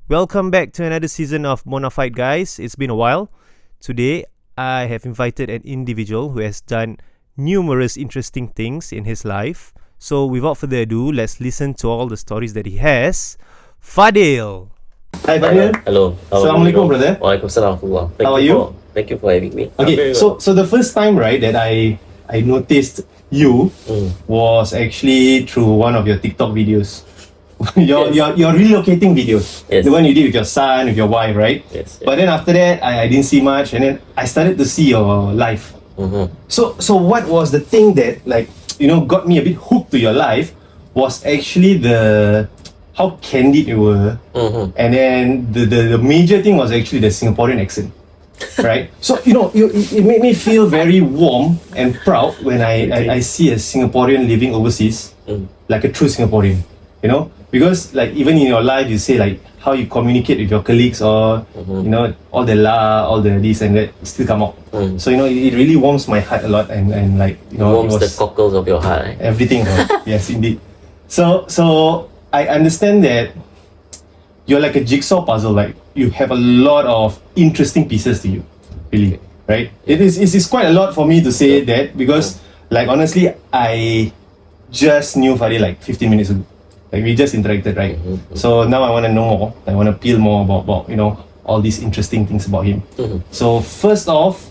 Welcome back to another season of Bonafite, guys. It's been a while. Today, I have invited an individual who has done numerous interesting things in his life. So, without further ado, let's listen to all the stories that he has. Fadhil. Hi, Fadhil. Hello. Assalamualaikum, brother. Waalaikumsalam. How are you? Thank you for having me. Okay, so the first time, right, that I noticed you was actually through one of your TikTok videos. your relocating videos. Yes. The one you did with your son, with your wife, right? Yes. But then after that, I didn't see much, and then I started to see your life. So what was the thing that got me a bit hooked to your life was actually the how candid you were, and then the major thing was actually the Singaporean accent. Right, so it made me feel very warm and proud when I see a Singaporean living overseas, like a true Singaporean, because like even in your life you say like how you communicate with your colleagues or all the all the this and that still come out. So it really warms my heart a lot and like warms the cockles of your heart. Everything. Yes, indeed. So I understand that you're like a jigsaw puzzle. Like you have a lot of interesting pieces to you, really, right? It is quite a lot for me to say that because, like, honestly, I just knew Fadhil like 15 minutes ago. Like we just interacted, right? So now I want to know more. I want to peel more about all these interesting things about him. So first off,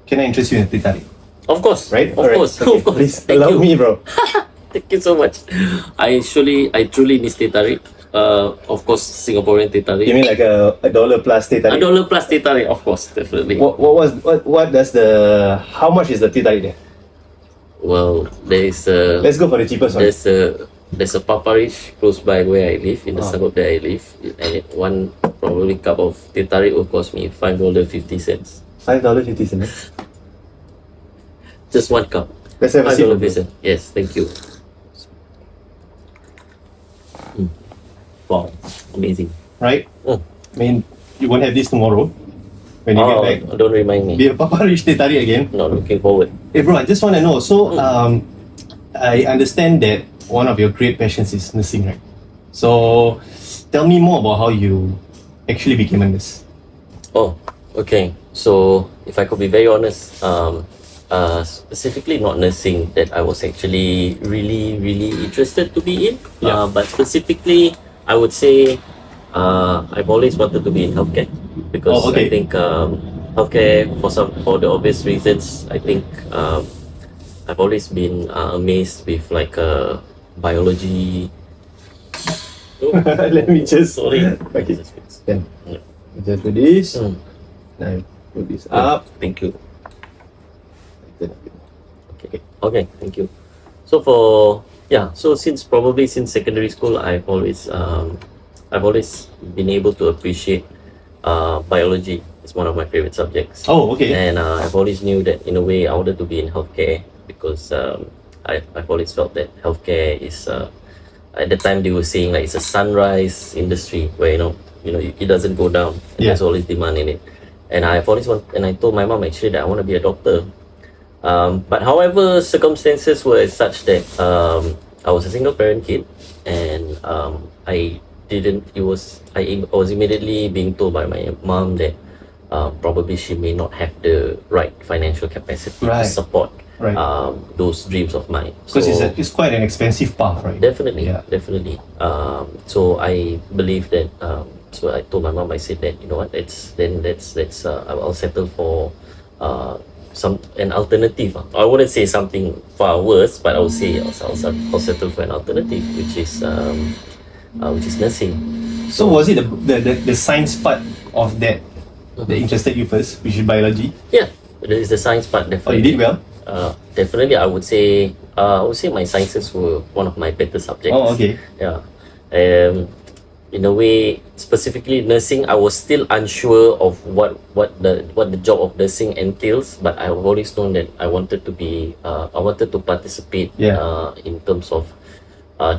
can I interest you in Tik Tok? Of course, Right? Of course. Please Thank allow you. me, bro. Thank you so much. I truly miss Teh Tarik. Of course, Singaporean Teh Tarik. You mean like a $1 plus Tik Tok? $1 plus Teh Tarik, of course, definitely. How much is the Tik Tok there? Well, Let's go for the cheapest one. There's a paparish close by where I live, in the suburb that I live, and one probably cup of Teh Tarik will cost me $5.50. $5.50. Just one cup. Let's have a sip. $5.50. Yes, thank you. Wow, amazing. Right? I mean, you won't have this tomorrow when you get back. Don't remind me. Be a Papa Rich Teh Tarik again. Not looking forward. Hey bro, I just want to know. So, I understand that one of your great passions is nursing, right? So, tell me more about how you actually became a nurse. Oh, okay. So, if I could be very honest, specifically not nursing that I was actually really interested to be in. Yeah. But specifically, I would say I've always wanted to be in healthcare because I think healthcare for the obvious reasons. I think I've always been amazed with like biology. Let me just. Sorry. Okay. Then, just do this. Now, put this up. Thank you. Okay, thank you. So since secondary school, I've always been able to appreciate biology. It's one of my favorite subjects. Oh, okay. And I've always knew that in a way I wanted to be in healthcare because I've always felt that healthcare is at the time they were saying like it's a sunrise industry where it doesn't go down and there's always demand in it. And I told my mom actually that I want to be a doctor. But however, circumstances were such that I was a single parent kid, and I was immediately being told by my mom that probably she may not have the right financial capacity to support those dreams of mine. Because it's quite an expensive path, right? Definitely. So I believe that. So I told my mom, I said that I'll settle for an alternative. I wouldn't say something far worse, but I would say I'll settle for an alternative, which is nursing. So was it the science part of that that interested you first, which is biology? Yeah, it is the science part, definitely. Oh, you did well? Definitely, I would say my sciences were one of my better subjects. Oh, okay. Yeah. In a way, specifically nursing, I was still unsure of what the job of nursing entails. But I have always known that I wanted to participate in terms of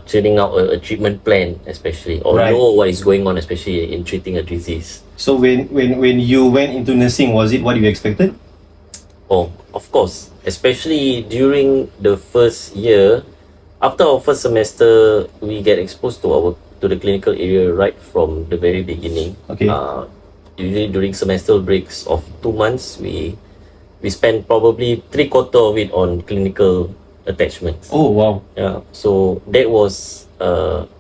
churning out a treatment plan, especially, or know what is going on, especially in treating a disease. So when you went into nursing, was it what you expected? Oh, of course. Especially during the first year, after our first semester, we get exposed to to the clinical area right from the very beginning. Okay. Usually during semester breaks of 2 months, we spend probably 3/4 of it on clinical attachments. Oh wow. Yeah, so that was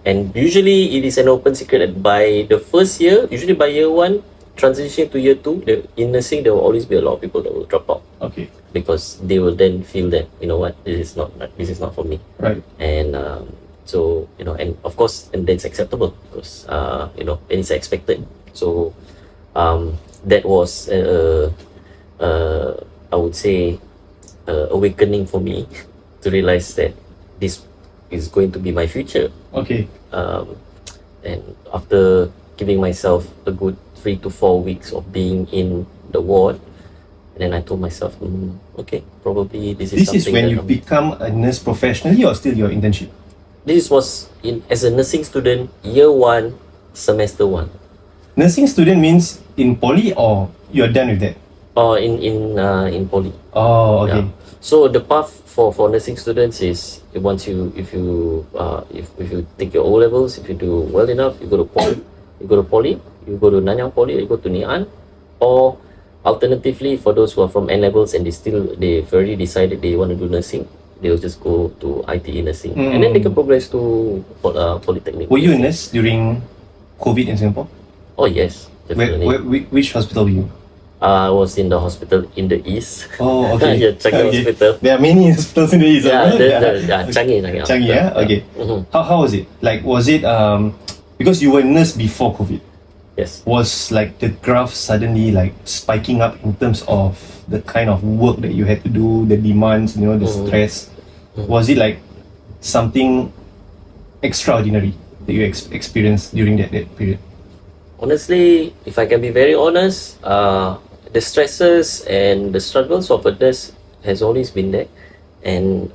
and usually it is an open secret that by the first year, usually by year 1, transitioning to year 2, in nursing there will always be a lot of people that will drop out Okay. because they will then feel that, you know what, this is not for me. Right. And so, you know, and of course, and that's acceptable because you know, and it's expected. So that was I would say awakening for me to realize that this is going to be my future. Okay. And after giving myself a good 3 to 4 weeks of being in the ward, and then I told myself, okay, probably this is This something is when that you become a nurse professionally, or still your internship? This was as a nursing student, year 1, semester 1. Nursing student means in poly, or you're done with that? Or in poly. Oh, okay. Yeah. So the path for nursing students is if you take your O levels, if you do well enough, you go to poly, you go to Nanyang Poly, you go to Ngee, or alternatively for those who are from N levels and they've already decided they want to do nursing, they'll just go to ITE nursing, and then they can progress to polytechnic. Were you a nurse during COVID in Singapore? Oh yes, definitely. Which hospital were you? I was in the hospital in the east. Oh, okay. Yeah, Changi Okay. Hospital. There are many hospitals in the east. Yeah, right? Changi. Changi, yeah? Okay. Mhm. How was it? Like, was it because you were a nurse before COVID? Yes. Was like the graph suddenly like spiking up in terms of the kind of work that you had to do, the demands, you know, the stress? Was it like something extraordinary that you experienced during that period? Honestly, if I can be very honest, the stresses and the struggles of a nurse has always been there, and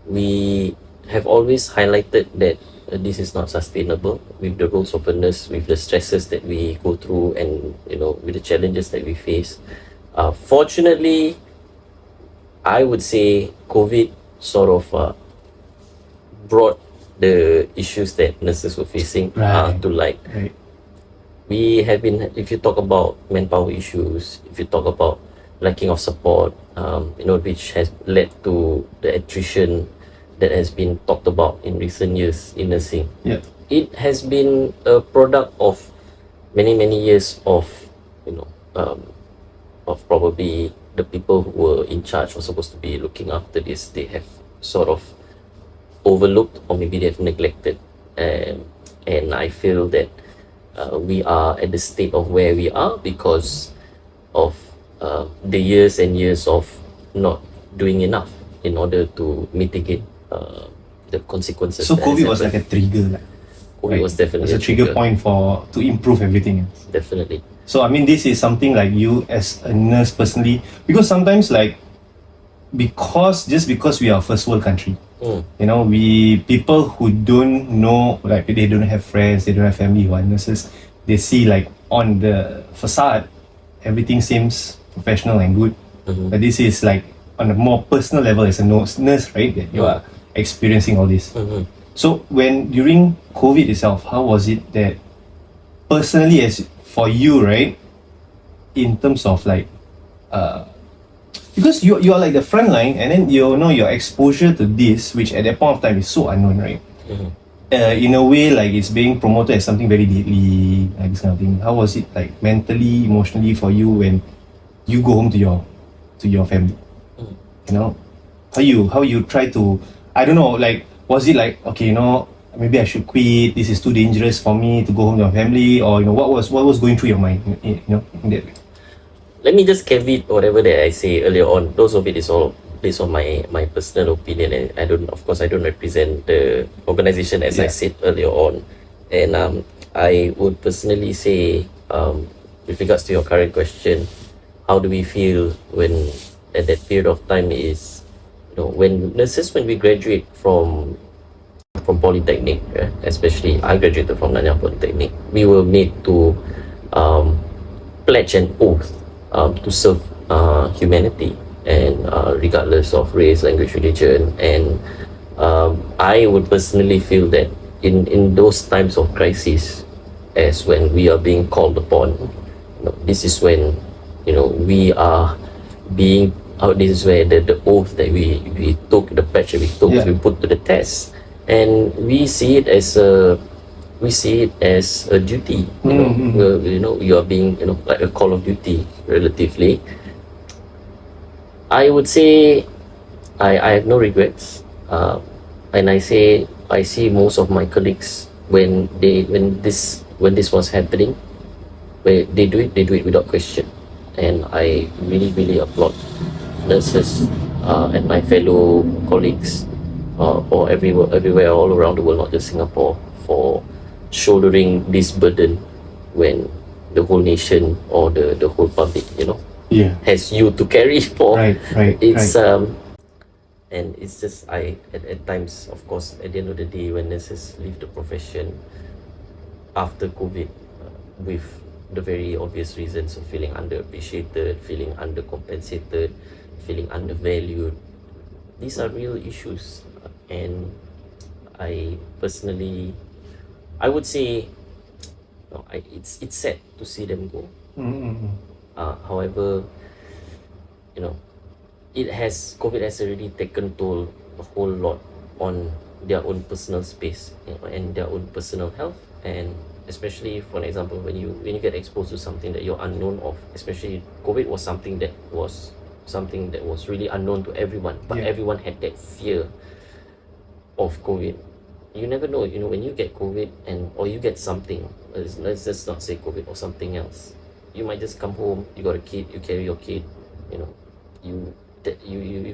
we have always highlighted that this is not sustainable with the roles of a nurse, with the stresses that we go through, and you know, with the challenges that we face. Fortunately, I would say COVID sort of brought the issues that nurses were facing to light. Right. We have been, if you talk about manpower issues, if you talk about lacking of support, you know, which has led to the attrition that has been talked about in recent years in nursing. Yeah. It has been a product of many years of, you know, of probably the people who were in charge or supposed to be looking after this. They have sort of overlooked, or maybe they have neglected, and I feel that we are at the state of where we are because of the years and years of not doing enough in order to mitigate the consequences. So COVID was like a trigger, like. COVID was definitely a trigger point to improve everything else. Definitely. So I mean, this is something like you as a nurse personally, because sometimes like just because we are a first world country, you know, people who don't know, like they don't have friends, they don't have family who are nurses, they see like on the facade everything seems professional and good, but this is like on a more personal level as a nurse, right, that you are experiencing all this. So when during COVID itself, how was it that personally, as for you, right, in terms of like because you are like the front line, and then you know your exposure to this, which at that point of time is so unknown, right? In a way, like it's being promoted as something very deadly, like this kind of thing. How was it like mentally, emotionally for you when you go home to your family? You know, how you try to, I don't know, like was it like, okay, you know, maybe I should quit, this is too dangerous for me to go home to my family, or you know, what was going through your mind, you know, in that way? Let me just caveat whatever that I say earlier on. Those of it is all based on my personal opinion, and I don't represent the organization, as I said earlier on. And I would personally say, with regards to your current question, how do we feel when at that period of time is, you know, when we graduate from Polytechnic, especially I graduated from Nanyang Polytechnic, we were made to pledge an oath to serve humanity, and regardless of race, language, religion. And I would personally feel that in those times of crisis, as when we are being called upon, this is when we are being out. This is where the oath that we took, the pledge that we took, Yeah. we put to the test, and we see it as a duty. You are being like a call of duty, relatively. I would say I have no regrets, and I see most of my colleagues when this was happening, where they do it without question, and I really applaud nurses and my fellow colleagues, or everywhere all around the world, not just Singapore, for shouldering this burden when the whole nation or the whole public Yeah. has you to carry for. Right. It's and it's just at times, of course, at the end of the day, when nurses leave the profession after COVID, with the very obvious reasons of feeling underappreciated, feeling undercompensated, feeling undervalued, these are real issues. And I personally, I would say, it's sad to see them go. However, COVID has already taken toll a whole lot on their own personal space, and their own personal health, and especially, for an example, when you get exposed to something that you're unknown of, especially COVID was something that was really unknown to everyone, but everyone had that fear of COVID. You never know, when you get COVID or you get something, let's just not say COVID or something else, you might just come home, you got a kid, you carry your kid, you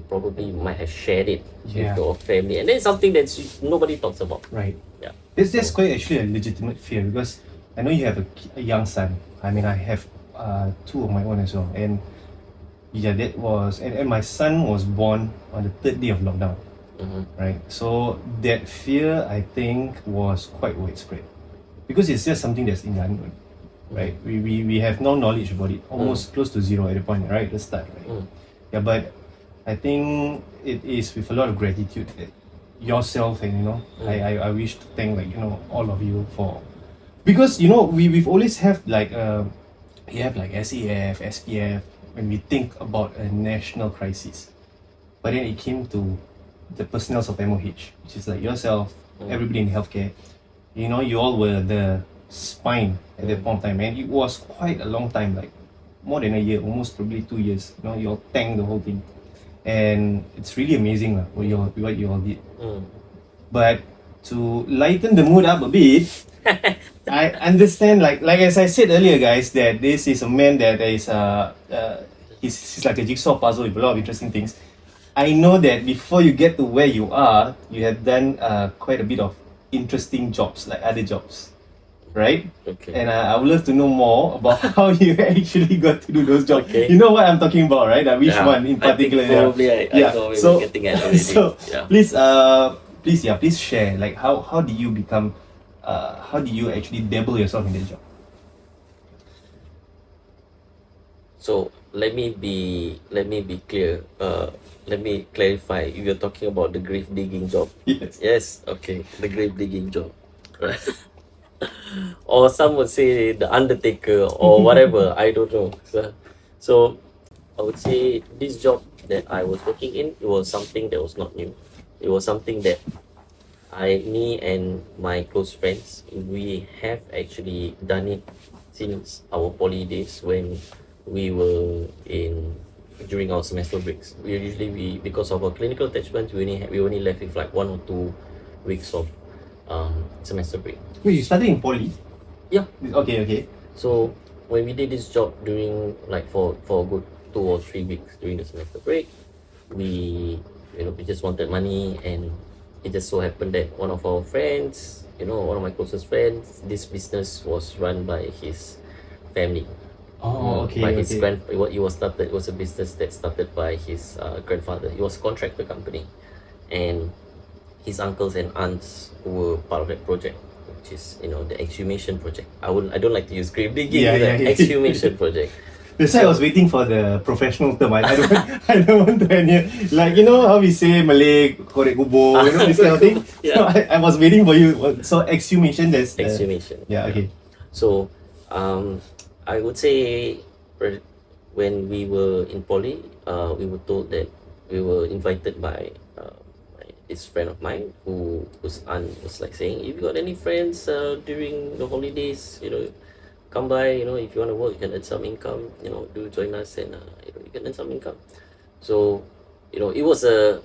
probably might have shared it with your family, and then something that nobody talks about. Right. Yeah. That's quite actually a legitimate fear, because I know you have a young son. I mean, I have two of my own as well, and that was and my son was born on the third day of lockdown. Right, so that fear, I think, was quite widespread, because it's just something that's in the unknown, right? We have no knowledge about it, almost close to zero at the point, right? The start, right? Yeah, but I think it is with a lot of gratitude that yourself and I wish to thank all of you for, because we've always have we have like SAF, SPF when we think about a national crisis, but then it came to the personnel of MOH, which is like yourself, everybody in healthcare. You all were the spine at that point of time, and it was quite a long time, like more than a year, almost probably 2 years. You all tanked the whole thing, and it's really amazing what you all did. But to lighten the mood up a bit, I understand, like as I said earlier, guys, that this is a man that is he's like a jigsaw puzzle with a lot of interesting things. I know that before you get to where you are, you have done quite a bit of interesting jobs, like other jobs, right? Okay. And I would love to know more about how you actually got to do those jobs. Okay. You know what I'm talking about, right? Which one in particular? I think probably I know where we're getting at already. So Yeah. please share, like how did you become, how did you actually dabble yourself in that job? So let me be clear. Let me clarify. You're talking about the grave digging job. Yes. Yes. Okay. The grave digging job. Right. Or some would say the undertaker or whatever. I don't know. So I would say this job that I was working in, it was something that was not new. It was something that me and my close friends, we have actually done it since our poly days, when we were during our semester breaks. Because of our clinical attachments, we only left with like 1 or 2 weeks of semester break. Wait, you started in poly? Yeah. Okay. So when we did this job during for a good 2 or 3 weeks during the semester break, we just wanted money, and it just so happened that one of our friends, one of my closest friends, this business was run by his family. Oh, okay. By his it was a business that started by his grandfather. It was a contractor company, and his uncles and aunts were part of that project, which is the exhumation project. I don't like to use grave digging, Yeah. exhumation project. That's why I was waiting for the professional term. I don't, I don't want to any, like, you know how we say Malay, korek kubur, you know, this kind of thing. So Yeah. I was waiting for you. So exhumation, that's the, Exhumation. yeah, okay. So, I would say when we were in poly, we were told that we were invited by this friend of mine whose aunt was like saying, if you got any friends during the holidays, come by, if you want to work, you can earn some income, do join us and you can earn some income. So, it was a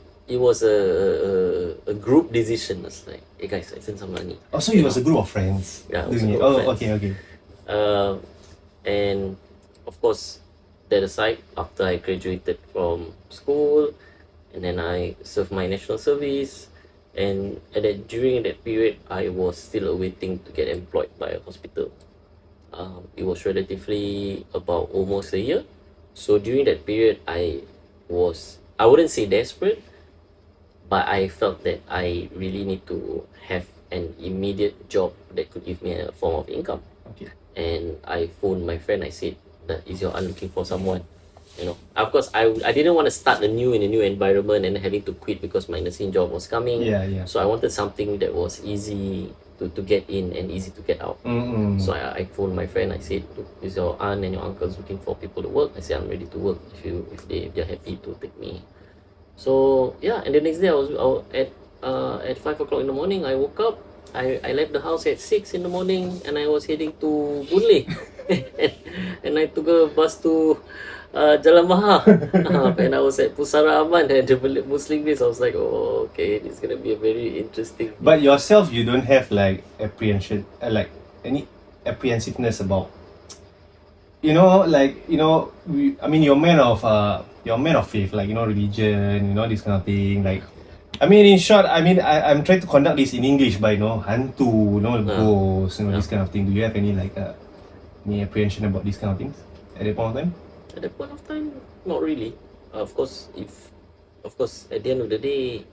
group decision. It's like, hey guys, I send some money. Oh, so it was a group of friends Yeah, it was a doing it. group of Oh, friends. okay. And of course, that aside, after I graduated from school, and then I served my national service, and during that period, I was still awaiting to get employed by a hospital. It was relatively about almost a year. So during that period, I wouldn't say desperate, but I felt that I really need to have an immediate job that could give me a form of income. Okay. And I phoned my friend. I said, "Is your aunt looking for someone?" Of course, I didn't want to start in a new environment and having to quit because my nursing job was coming. Yeah. So I wanted something that was easy to get in and easy to get out. Mm-mm. So I phoned my friend. I said, "Look, is your aunt and your uncles looking for people to work?" I said, "I'm ready to work if they're happy to take me." So yeah, and the next day I was at 5 o'clock in the morning. I woke up. I left the house at 6 in the morning, and I was heading to Boon Lay, and I took a bus to Jalan Bahar, and I was at Pusara Aman and the Muslim base. I was like, oh, okay, this is gonna be a very interesting. But yourself, you don't have like apprehension, like any apprehensiveness about, I mean, you're a man of faith, like, religion, this kind of thing. Like, I mean, in short, I'm trying to conduct this in English, but hantu, ghosts, this kind of thing. Do you have any any apprehension about these kind of things at that point of time? At that point of time, not really. Of course, at the end of the day,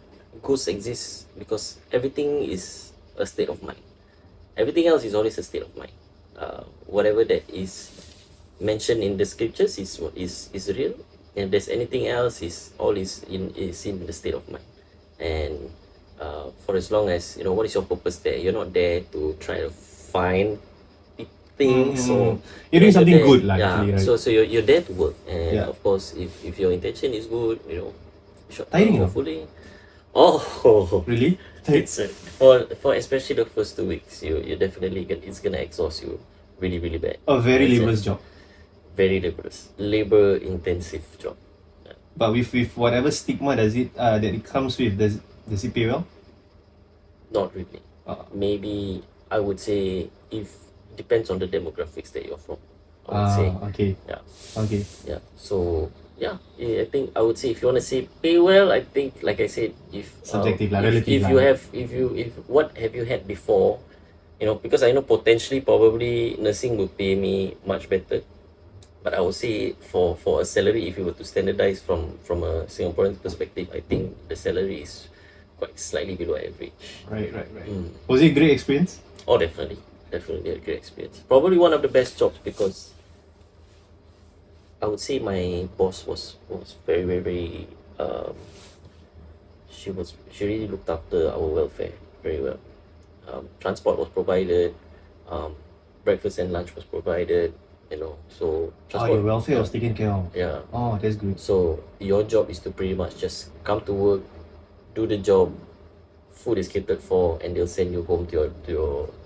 ghosts exist because everything is a state of mind. Everything else is always a state of mind. Whatever that is mentioned in the scriptures is real, and if there's anything else, is in the state of mind. And for as long as what is your purpose there? You're not there to try to find things or you're doing something there, good, yeah. actually, right? So you're there to work, and Yeah. of course, if your intention is good, Tiring, no? hopefully. Oh, Really? it's for especially the first 2 weeks, you definitely it's gonna exhaust you really really bad. A very It's laborious job. very labor intensive job. But with whatever stigma that it comes with, does it pay well? Not really. Maybe I would say if depends on the demographics that you're from. I would say. Okay. Yeah. Okay. Yeah. So yeah, I think I would say if you want to say pay well, I think like I said, if Subjective lah, if, relative if lah. you have if what have you had before, because I know potentially probably nursing would pay me much better. But I would say for a salary, if you were to standardize from a Singaporean perspective, I think the salary is quite slightly below average. Right. Was it a great experience? Oh, definitely a great experience. Probably one of the best jobs because I would say my boss was very very she really looked after our welfare very well. Transport was provided, breakfast and lunch was provided. So transport, Your welfare was taken care of. yeah. Oh, that's good. So your job is to pretty much just come to work, do the job, food is catered for, and they'll send you home to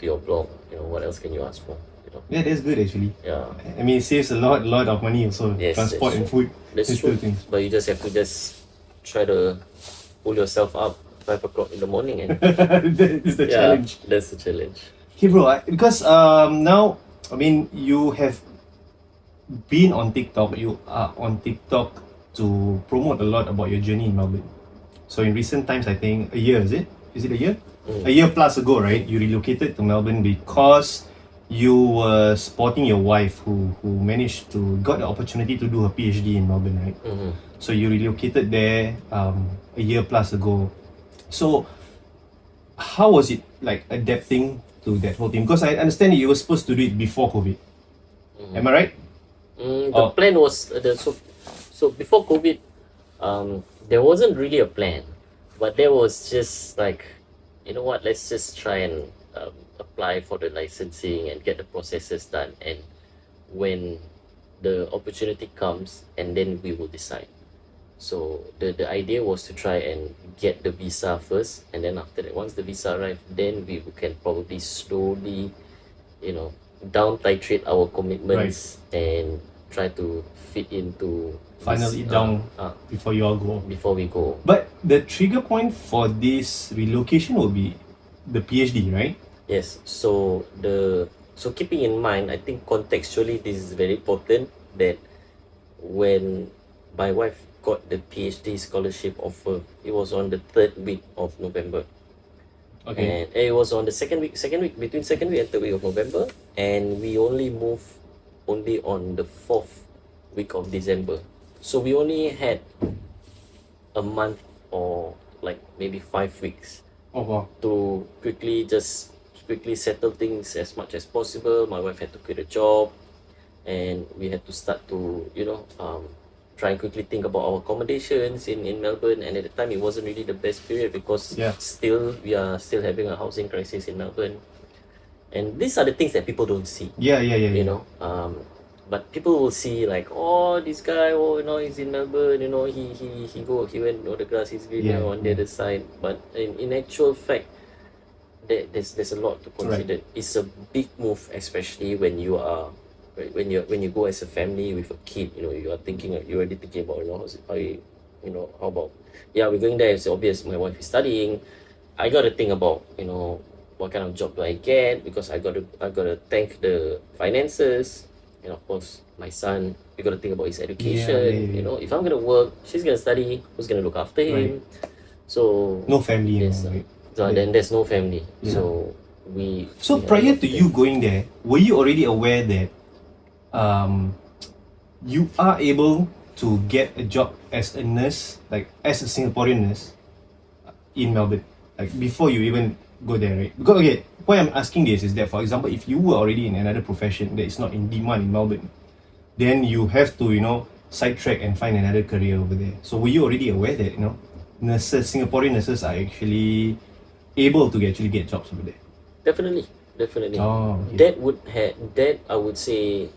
your block. What else can you ask for? Yeah, that's good actually. Yeah, I mean, it saves a lot of money also. Yes, Transport that's and food. that's these true. two things. But you just have to try to pull yourself up 5 o'clock in the morning, and That is the challenge. That's the challenge. Okay, bro. Because now, I mean, you have been on TikTok. You are on TikTok to promote a lot about your journey in Melbourne. So in recent times, I think a year, is it? Is it a year? A year plus ago, right? You relocated to Melbourne because you were supporting your wife who managed to got the opportunity to do her PhD in Melbourne, right? Mm-hmm. So you relocated there a year plus ago. So how was it like adapting to that whole thing? Because I understand that you were supposed to do it before COVID. Am I right? The plan was so before COVID, there wasn't really a plan, but there was just like, you know what? Let's just try and apply for the licensing and get the processes done, and when the opportunity comes, and then we will decide. So the idea was to try and get the visa first, and then after that, once the visa arrived, then we can probably slowly, you know, down titrate our commitments and try to fit into Final this, it down before you all go. before we go. But the trigger point for this relocation will be the PhD, right? Yes. So keeping in mind, I think contextually this is very important that when my wife got the PhD scholarship offer, it was on the 3rd week of November. Okay. And it was on the second week between second week and 3rd week of November, and we only moved only on the 4th week of December. So we only had a month or like maybe 5 weeks Oh wow. to quickly settle things as much as possible. My wife had to quit a job, and we had to start to, you know, try and quickly think about our accommodations in Melbourne. And at the time, it wasn't really the best period because we are still having a housing crisis in Melbourne. And these are the things that people don't see, you know. But people will see like, oh, this guy, oh, you know, he's in Melbourne, you know, he went, the grass is greener on the other side. But in actual fact, there's a lot to consider. It's a big move, especially when you are when you go as a family with a kid. You know, you're already thinking about, how about, we're going there. It's obvious my wife is studying. I got to think about, you know, what kind of job do I get, because I got to thank the finances. And of course, my son, we got to think about his education. You know, if I'm gonna work, she's gonna study. Who's gonna look after him? So no family. Yes, right? so then there's no family. Yeah. So Prior to you going there, were you already aware that you are able to get a job as a nurse, like as a Singaporean nurse in Melbourne, like before you even go there, right? Because okay, why I'm asking this is that, for example, if you were already in another profession that is not in demand in Melbourne, then you have to, you know, sidetrack and find another career over there. So were you already aware that, you know, Singaporean nurses are actually able to actually get jobs over there? Definitely. Oh, okay. That I would say,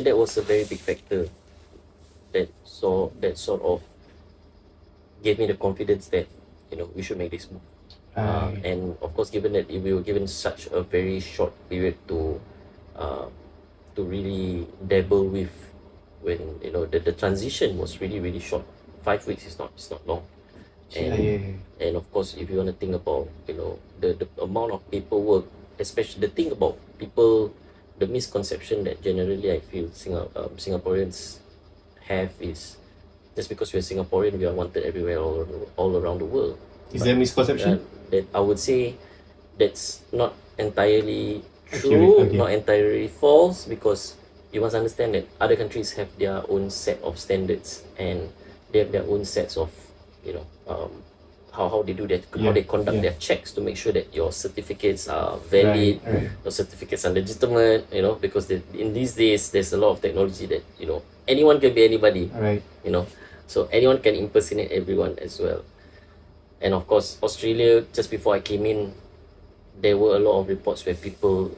that was a very big factor that sort of gave me the confidence that, you know, we should make this move. And of course, given that we were given such a very short period to really dabble with, when, you know, the transition was really, really short. 5 weeks is not long. And of course, if you want to think about, you know, the amount of paperwork, especially the thing about people, the misconception that generally I feel Singaporeans have is, just because we're Singaporean, we are wanted everywhere, all around the world. Is there a misconception? That I would say that's not entirely true, not entirely false, because you must understand that other countries have their own set of standards, and they have their own sets of, you know, how they do that, how they conduct their checks to make sure that your certificates are valid, your certificates are legitimate, you know, because in these days there's a lot of technology that, you know, anyone can be anybody, you know, so anyone can impersonate everyone as well. And of course, Australia, just before I came in, there were a lot of reports where people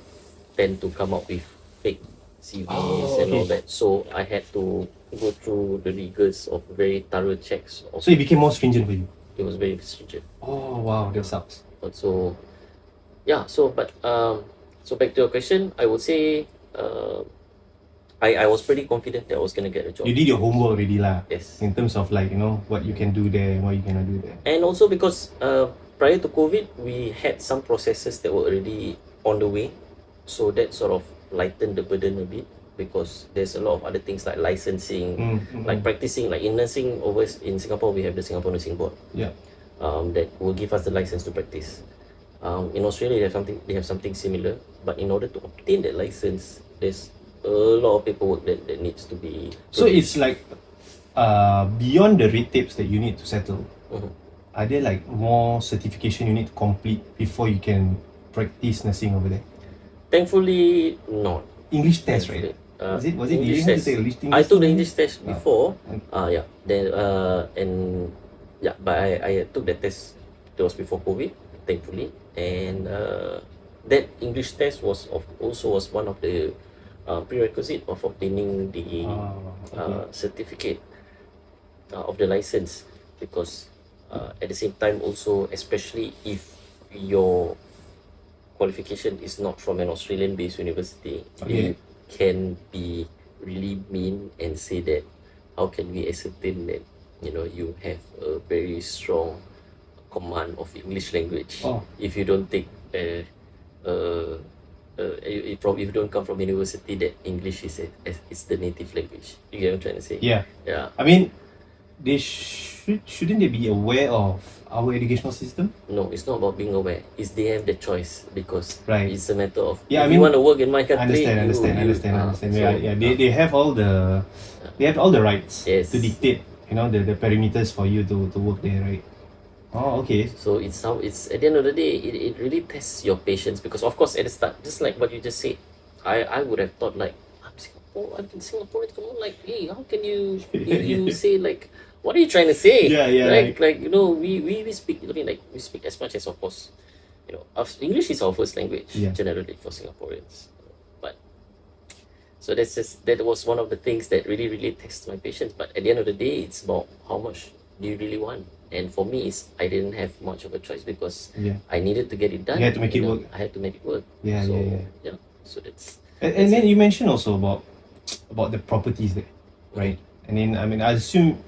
tend to come up with fake CVs and all that. So I had to go through the rigors of very thorough checks. So it became more stringent for you? It was very stringent. Oh wow, that sucks. So back to your question, I would say I was pretty confident that I was going to get a job. You did your homework already lah. Yes. In terms of, like, you know, what you can do there and what you cannot do there. And also because prior to COVID, we had some processes that were already on the way. So that sort of lightened the burden a bit, because there's a lot of other things like licensing, like practicing, like in nursing over in Singapore, we have the Singapore Nursing Board. That will give us the license to practice. In Australia, they have something similar, but in order to obtain that license, there's a lot of paperwork that needs to be produced. So it's like beyond the red tapes that you need to settle, are there like more certification you need to complete before you can practice nursing over there? Thankfully, not. English test, right? Was it English you have to test? take English I took the test? English test Ah, before. okay. Yeah. Then and yeah, but I took the test. That was before COVID, thankfully, and that English test also was one of the prerequisite of obtaining the Okay. certificate of the license, because at the same time also, especially if your qualification is not from an Australian-based university, Okay. they can be really mean and say that how can we ascertain that you have a very strong command of English language Oh. if you don't take uh, if you don't come from university that English is the native language. You get what I'm trying to say? Yeah. Yeah. I mean, they shouldn't they be aware of our educational system? No, it's not about being aware. It's they have the choice, because Right. it's a matter of Yeah, I if mean, you want to work in my country, understand. so, Yeah. They have all the rights yes. to dictate, the perimeters for you to work there, right? Oh, okay. So it's at the end of the day, it really tests your patience, because of course at the start, just like what you just said, I would have thought like I've been Singaporean, come on, like, hey, how can you say, like, what are you trying to say? Yeah, Like, like- we speak, I mean, like, we speak as much as, of course, English is our first language, Yeah. generally, for Singaporeans. But so that was one of the things that really, really tests my patience. But at the end of the day, it's about how much do you really want. And for me, I didn't have much of a choice, because Yeah. I needed to get it done. You had to make it work. I had to make it work. Yeah, so, yeah. So that's And then you mentioned also about the properties there, right? And then I mean, I assume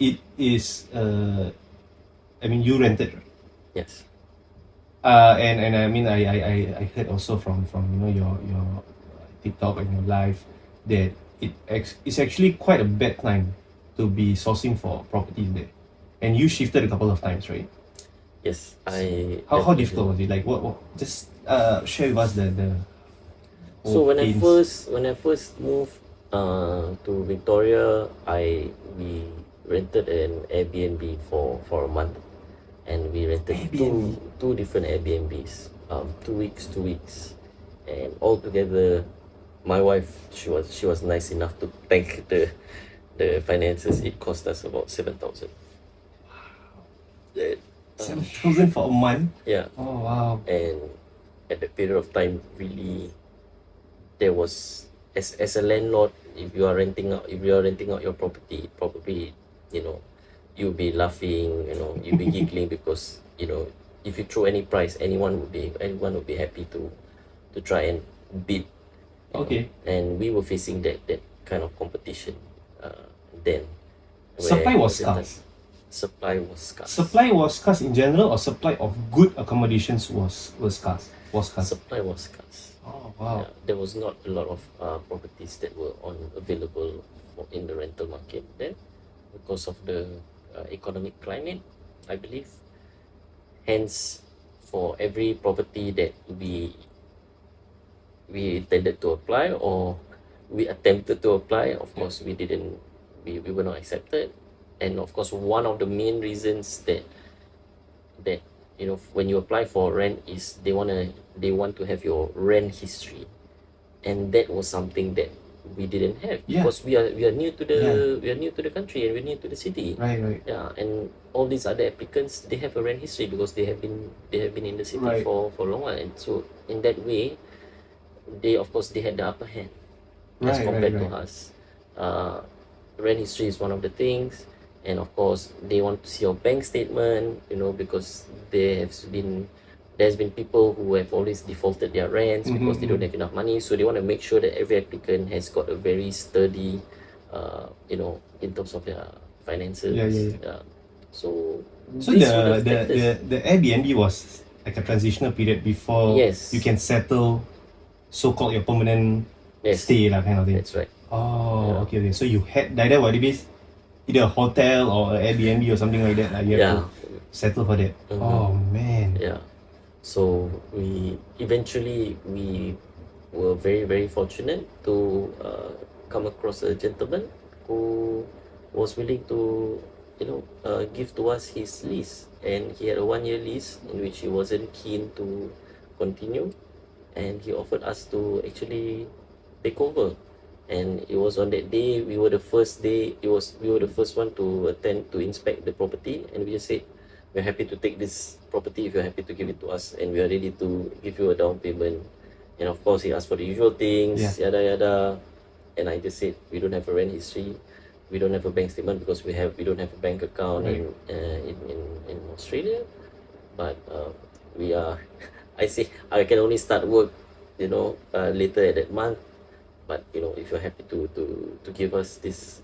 it is. I mean, you rented, right? yes. And I mean, I heard also from your TikTok and your live that it's actually quite a bad time to be sourcing for properties there, and you shifted a couple of times, right? Yes, How difficult was it? Like what just share with us the So when I pains. first moved to Victoria, we rented an Airbnb for a month, and we rented Airbnb? two different Airbnbs, 2 weeks, and altogether, my wife, she was nice enough to thank the finances. It cost us about 7,000. 7,000 for a month? Yeah, Oh wow. and at that period of time, really, there was, as a landlord, if you are renting out your property, probably, you'll be laughing, you'll be giggling, because if you throw any price, anyone would be happy to try and bid. Okay. And we were facing that kind of competition then. Supply where was at that time, scarce. Supply was scarce. Supply was scarce in general, or supply of good accommodations was scarce. Was scarce. Supply was scarce. Oh wow. Yeah, there was not a lot of properties that were available in the rental market then, because of the economic climate, I believe. Hence, for every property that we intended to apply, or we attempted to apply, of course we were not accepted. And of course, one of the main reasons that when you apply for rent is they want to have your rent history, and that was something that we didn't have, Yeah. because we are new to the country, and we're new to the city. Right. Yeah, and all these other applicants, they have a rent history, because they have been in the city Right. for a long while, and so in that way, they had the upper hand as Right, compared right. to us. Rent history is one of the things, and of course they want to see your bank statement, because there's been people who have always defaulted their rents because they don't have enough money, so they want to make sure that every applicant has got a very sturdy, in terms of their finances. Yeah. So So these were the factors. the Airbnb was like a transitional period before Yes. you can settle so-called your permanent Yes. stay lah, kind of thing. That's right. Oh, okay. So you had either what it is, either a hotel or an Airbnb or something like that. Like you have to settle for that. Oh man. Yeah. So we were very, very fortunate to come across a gentleman who was willing to give to us his lease, and he had a 1-year lease in which he wasn't keen to continue, and he offered us to actually take over. And it was on that day we were the first one to attend to inspect the property, and we just said we're happy to take this property if you're happy to give it to us, and we are ready to give you a down payment. And of course he asked for the usual things, yada yada. And I just said we don't have a rent history, we don't have a bank statement because we don't have a bank account in Australia, but we are I say I can only start work later at that month, but if you're happy to give us this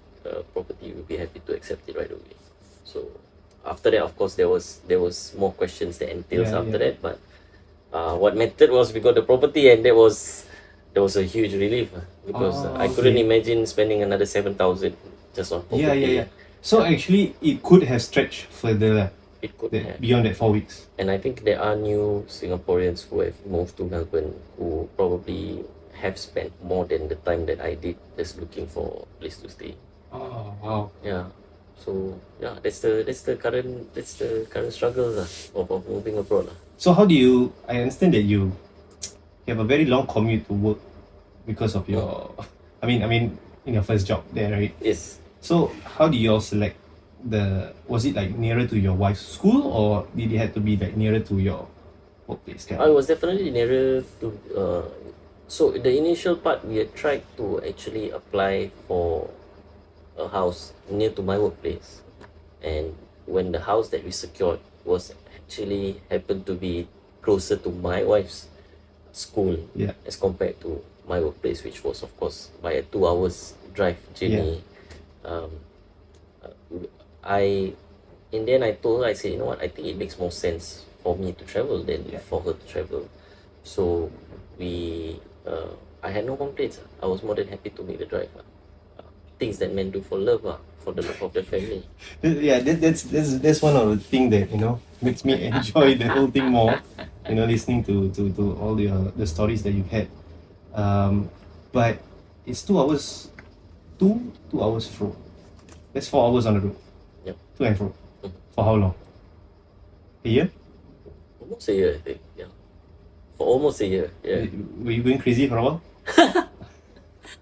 property, we'll be happy to accept it right away. So after that, of course, there was more questions that entails after that, but what mattered was we got the property, and that was a huge relief because I couldn't imagine spending another 7,000 just on property. So actually it could have stretched further It could have. beyond that 4 weeks. And I think there are new Singaporeans who have moved to Melbourne who probably have spent more than the time that I did just looking for a place to stay. Oh wow. Yeah. So yeah, that's the current struggle of moving abroad. So how do you, I understand that you have a very long commute to work because of your I mean in your first job there, right? Yes. So how do you all select was it like nearer to your wife's school, or did it have to be like nearer to your workplace? I was definitely nearer to so the initial part we had tried to actually apply for a house near to my workplace, and when the house that we secured was actually happened to be closer to my wife's school as compared to my workplace, which was of course by a 2 hours drive journey. In the end I told her, I said, you know what, I think it makes more sense for me to travel than for her to travel. So I had no complaints. I was more than happy to make the drive. Things that men do for love, for the love of their family. Yeah, that's one of the things that makes me enjoy the whole thing more. Listening to all the stories that you've had. But it's 2 hours, 2 hours through. That's 4 hours on the road. Yep. To and fro. For how long? A year? Almost a year, I think. Yeah. For almost a year. Yeah. Were you going crazy for a while?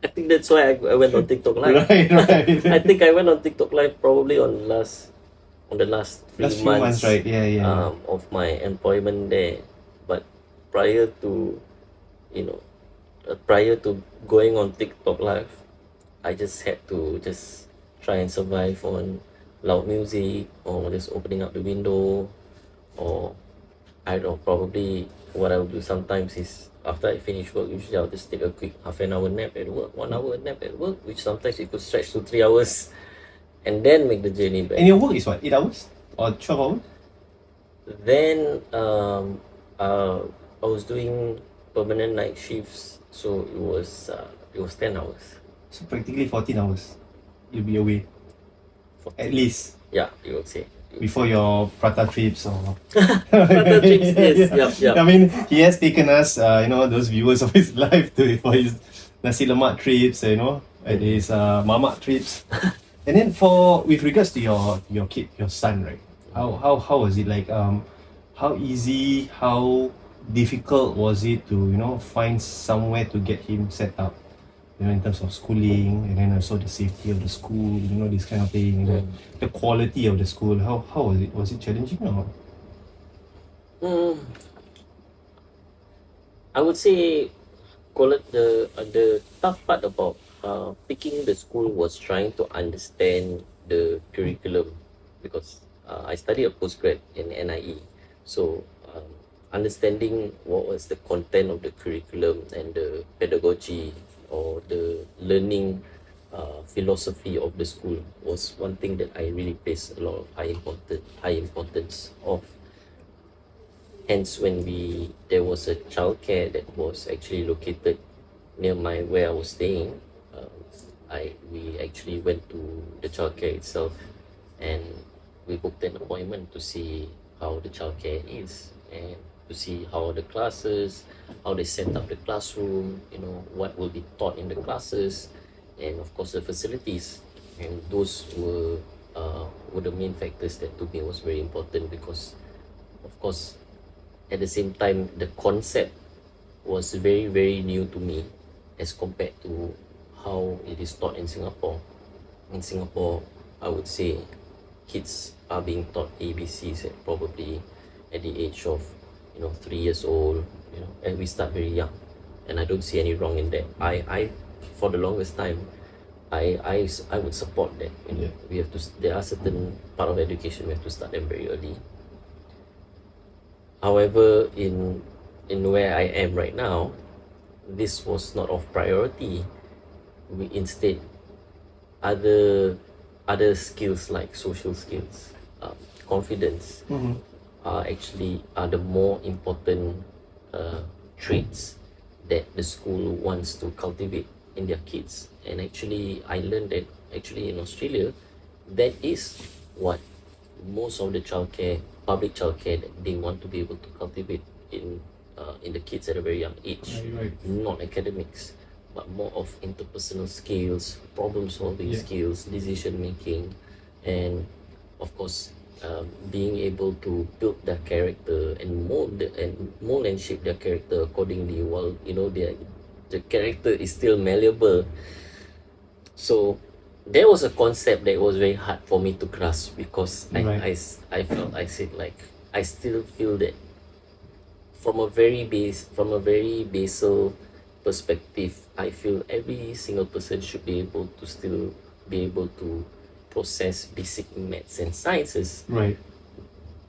I think that's why I went on TikTok Live. Right. I think I went on TikTok Live probably on the last few months, right? Yeah. Of my employment there. But prior to going on TikTok Live, I just had to just try and survive on loud music, or just opening up the window, or I don't know, probably what I would do sometimes is after I finish work, usually I'll just take a quick half an hour nap at work, 1 hour nap at work, which sometimes it could stretch to 3 hours, and then make the journey back. And your work is what, 8 hours or 12 hours? Then I was doing permanent night shifts, so it was 10 hours. So practically 14 hours. You'll be away. 14. At least. Yeah, you would say. Before your prata trips or Prata trips, yes. Yep. I mean, he has taken us, those viewers of his life for his nasi lemak trips, and his mamak trips. And then with regards to your kid, your son, right? How was it like? How easy, how difficult was it to find somewhere to get him set up? In terms of schooling, and then also the safety of the school, this kind of thing, the quality of the school. How was it? Was it challenging or? I would say the tough part about picking the school was trying to understand the curriculum, because I studied a postgrad in NIE, so understanding what was the content of the curriculum and the pedagogy or the learning philosophy of the school was one thing that I really placed a lot of high importance of. Hence, when there was a childcare that was actually located near where I was staying, we actually went to the childcare itself, and we booked an appointment to see how the childcare is, and to see how the classes, how they set up the classroom, what will be taught in the classes, and of course the facilities. And those were the main factors that to me was very important, because of course at the same time the concept was very, very new to me as compared to how it is taught in Singapore. In Singapore, I would say kids are being taught ABCs at probably at the age of 3 years old, and we start very young, and I don't see any wrong in that. I for the longest time, I would support that. We have to. There are certain part of education we have to start them very early. However, in where I am right now, this was not of priority. We instead other skills like social skills, confidence, are the more important traits that the school wants to cultivate in their kids. And actually, I learned that actually in Australia, that is what most of the public childcare, that they want to be able to cultivate in the kids at a very young age. Right. Not academics, but more of interpersonal skills, problem solving skills, decision making, and of course being able to build their character and mold and shape their character accordingly, while the character is still malleable. So there was a concept that was very hard for me to grasp, because I said, like, I still feel that from a very basal perspective, I feel every single person should be able to process basic maths and sciences. Right.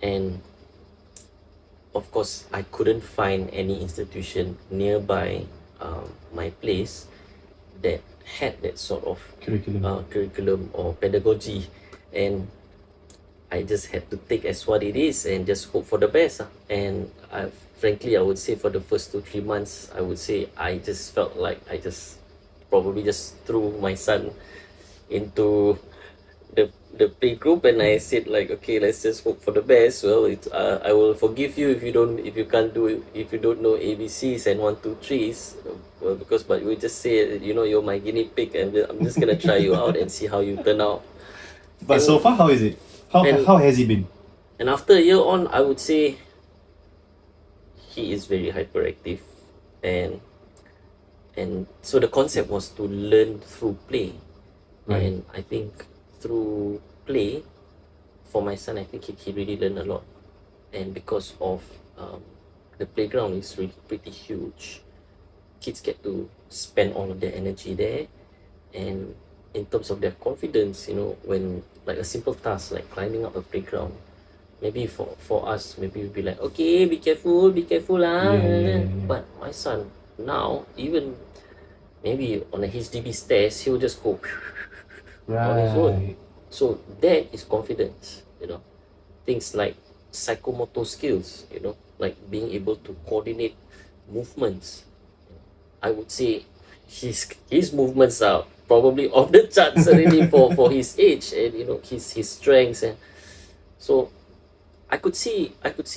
And of course, I couldn't find any institution nearby my place that had that sort of curriculum or pedagogy, and I just had to take as what it is and just hope for the best. And frankly, I would say for the first 2-3 months, I would say I just felt like I just probably just threw my son into the playgroup, and I said, like, okay, let's just hope for the best. Well, I will forgive you if you don't know ABCs and 1, 2, 3s. Well, but we just say, you're my guinea pig, and I'm just gonna try you out and see how you turn out. But so far, how is it? How has he been? And after a year on, I would say he is very hyperactive, and so the concept was to learn through play. Right. And I think through play, for my son, I think he really learned a lot. And because of the playground is really pretty huge, kids get to spend all of their energy there. And in terms of their confidence, when like a simple task like climbing up a playground, maybe for us, maybe we'd be like, okay, be careful lah. Yeah. But my son now, even maybe on a HDB stairs, he'll just go on his own. So that is confidence. Things like psychomotor skills, like being able to coordinate movements. I would say his movements are probably off the charts already for his age, and his strengths. And so I could see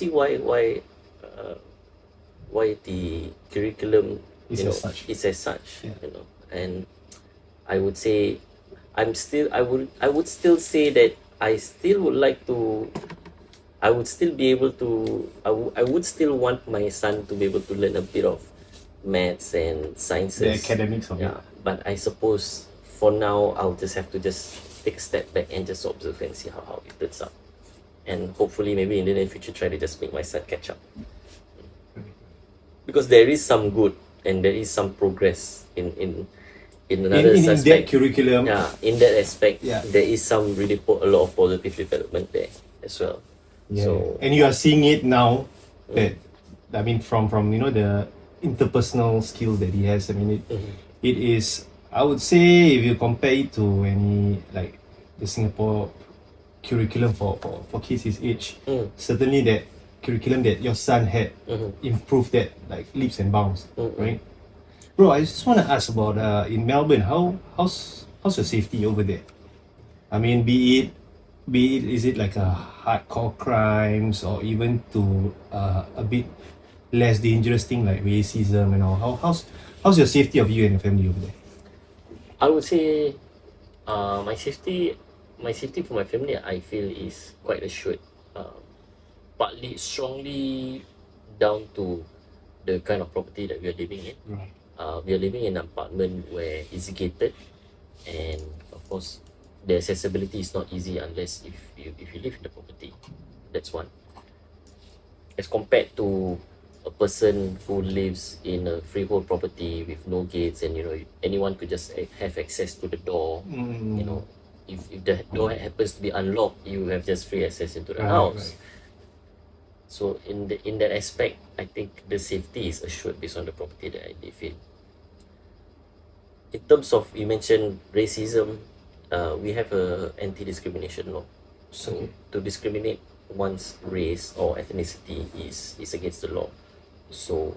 why the curriculum is as such. Yeah. And I would say I would still say that I would still want my son to be able to learn a bit of maths and sciences, the academics of it. But I suppose for now I'll just have to just take a step back and just observe and see how it turns out, and hopefully maybe in the near future try to just make my son catch up, because there is some good and there is some progress in another in aspect. that curriculum. In that aspect, Yeah. there is some really a lot of positive development there as well. Yeah. So And you are seeing it now, that I mean from the interpersonal skill that he has. I mean it is, I would say, if you compare it to any like the Singapore curriculum for kids his age, certainly that curriculum that your son had improved that like leaps and bounds, right? Bro, I just want to ask about in Melbourne, how's your safety over there? I mean, be it is it like a hardcore crimes, or even to a bit less dangerous thing like racism and all? How's your safety of you and your family over there? I would say my safety for my family, I feel, is quite assured, partly strongly down to the kind of property that we are living in. Right. We are living in an apartment where it's gated, and of course, the accessibility is not easy unless if you live in the property. That's one. As compared to a person who lives in a freehold property with no gates, and anyone could just have access to the door. You know, if the door happens to be unlocked, you have just free access into the house. Right. So in that aspect, I think the safety is assured based on the property that I live in. In terms of, you mentioned racism, we have a anti-discrimination law. So to discriminate one's race or ethnicity is against the law. So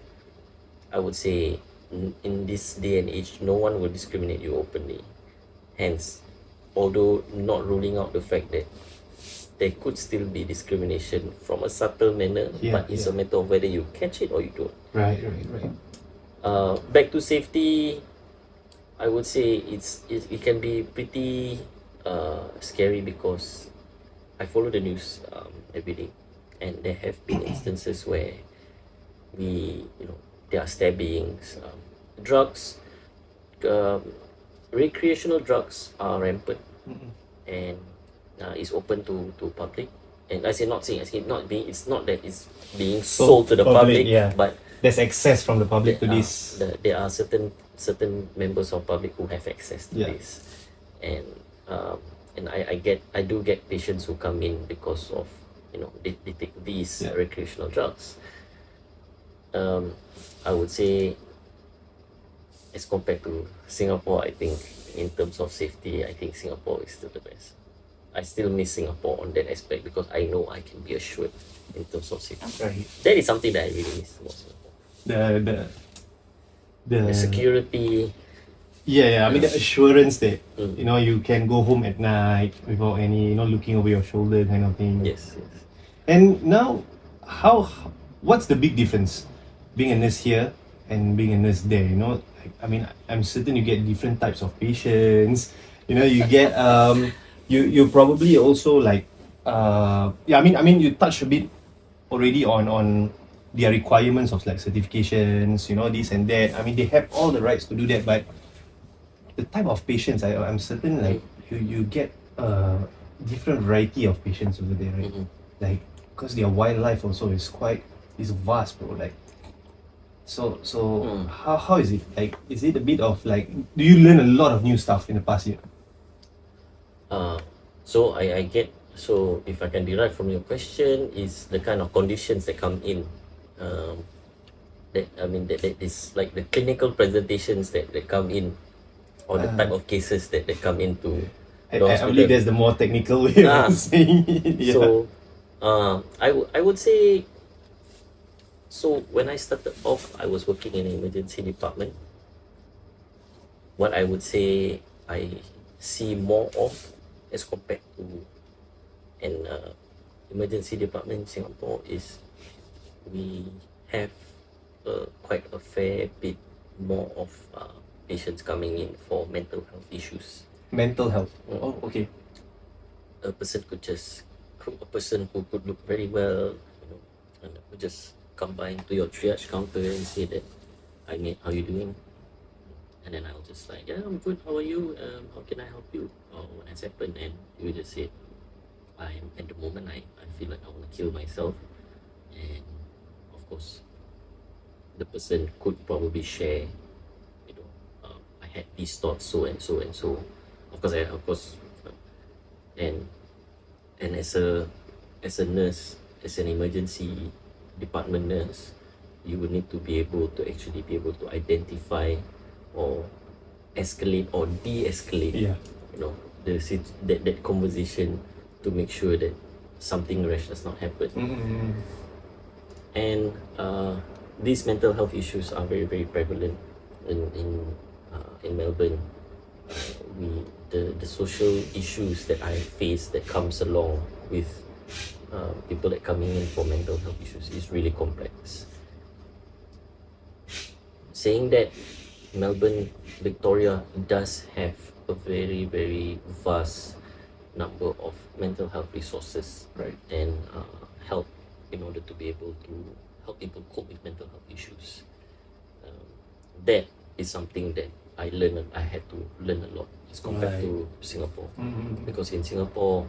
I would say in this day and age, no one will discriminate you openly. Hence, although not ruling out the fact that there could still be discrimination from a subtle manner, but it's a matter of whether you catch it or you don't. Right. Back to safety, I would say it can be pretty scary because I follow the news every day, and there have been instances where there are stabbings, drugs, recreational drugs are rampant, and is open to public. And it's not that it's being sold to the public, but there's access from the public to this. There are certain members of public who have access to this, and I do get patients who come in because of they take these recreational drugs. I would say, as compared to Singapore, I think in terms of safety, I think Singapore is still the best. I still miss Singapore on that aspect because I know I can be assured in terms of safety. Right. That is something that I really miss about Singapore. The security. I mean the assurance that you can go home at night without any looking over your shoulder kind of thing. Yes. And now, what's the big difference being a nurse here and being a nurse there? I mean, I'm certain you get different types of patients. You get you probably also like I mean you touch a bit already on their requirements of like certifications, this and that. I mean, they have all the rights to do that, but the type of patients, I'm certain like you get a different variety of patients over there, right? Like, because their wildlife also is vast, bro. Like, so how is it? Like, is it a bit of like, do you learn a lot of new stuff in the past year? So I get, so if I can derive from your question, is the kind of conditions that come in. That is like the clinical presentations that come in, or the type of cases that come into the I hospital. believe there's the more technical way of saying it. So I would say, so when I started off, I was working in an emergency department. What I would say I see more of as compared to an emergency department in Singapore is we have quite a fair bit more of patients coming in for mental health issues. Mental health. Oh, okay. A person who could look very well, and would just come by to your triage counter and say that, "Hi mate, how you doing?" And then I'll just like, "Yeah, I'm good. How are you? How can I help you? Or what has happened?" And you will just say, at the moment I feel like I want to kill myself. And of course, the person could probably share, I had these thoughts, so and so and so. Of course, and as a nurse, as an emergency department nurse, you will need to be able to identify or escalate or de-escalate, that conversation to make sure that something rash does not happen. And these mental health issues are very, very prevalent in Melbourne. The social issues that I face that comes along with people that coming in for mental health issues is really complex. Saying that, Melbourne, Victoria does have a very, very vast number of mental health resources, right, and help in order to be able to help people cope with mental health issues. That is something that I had to learn a lot as compared to Singapore. Because in Singapore,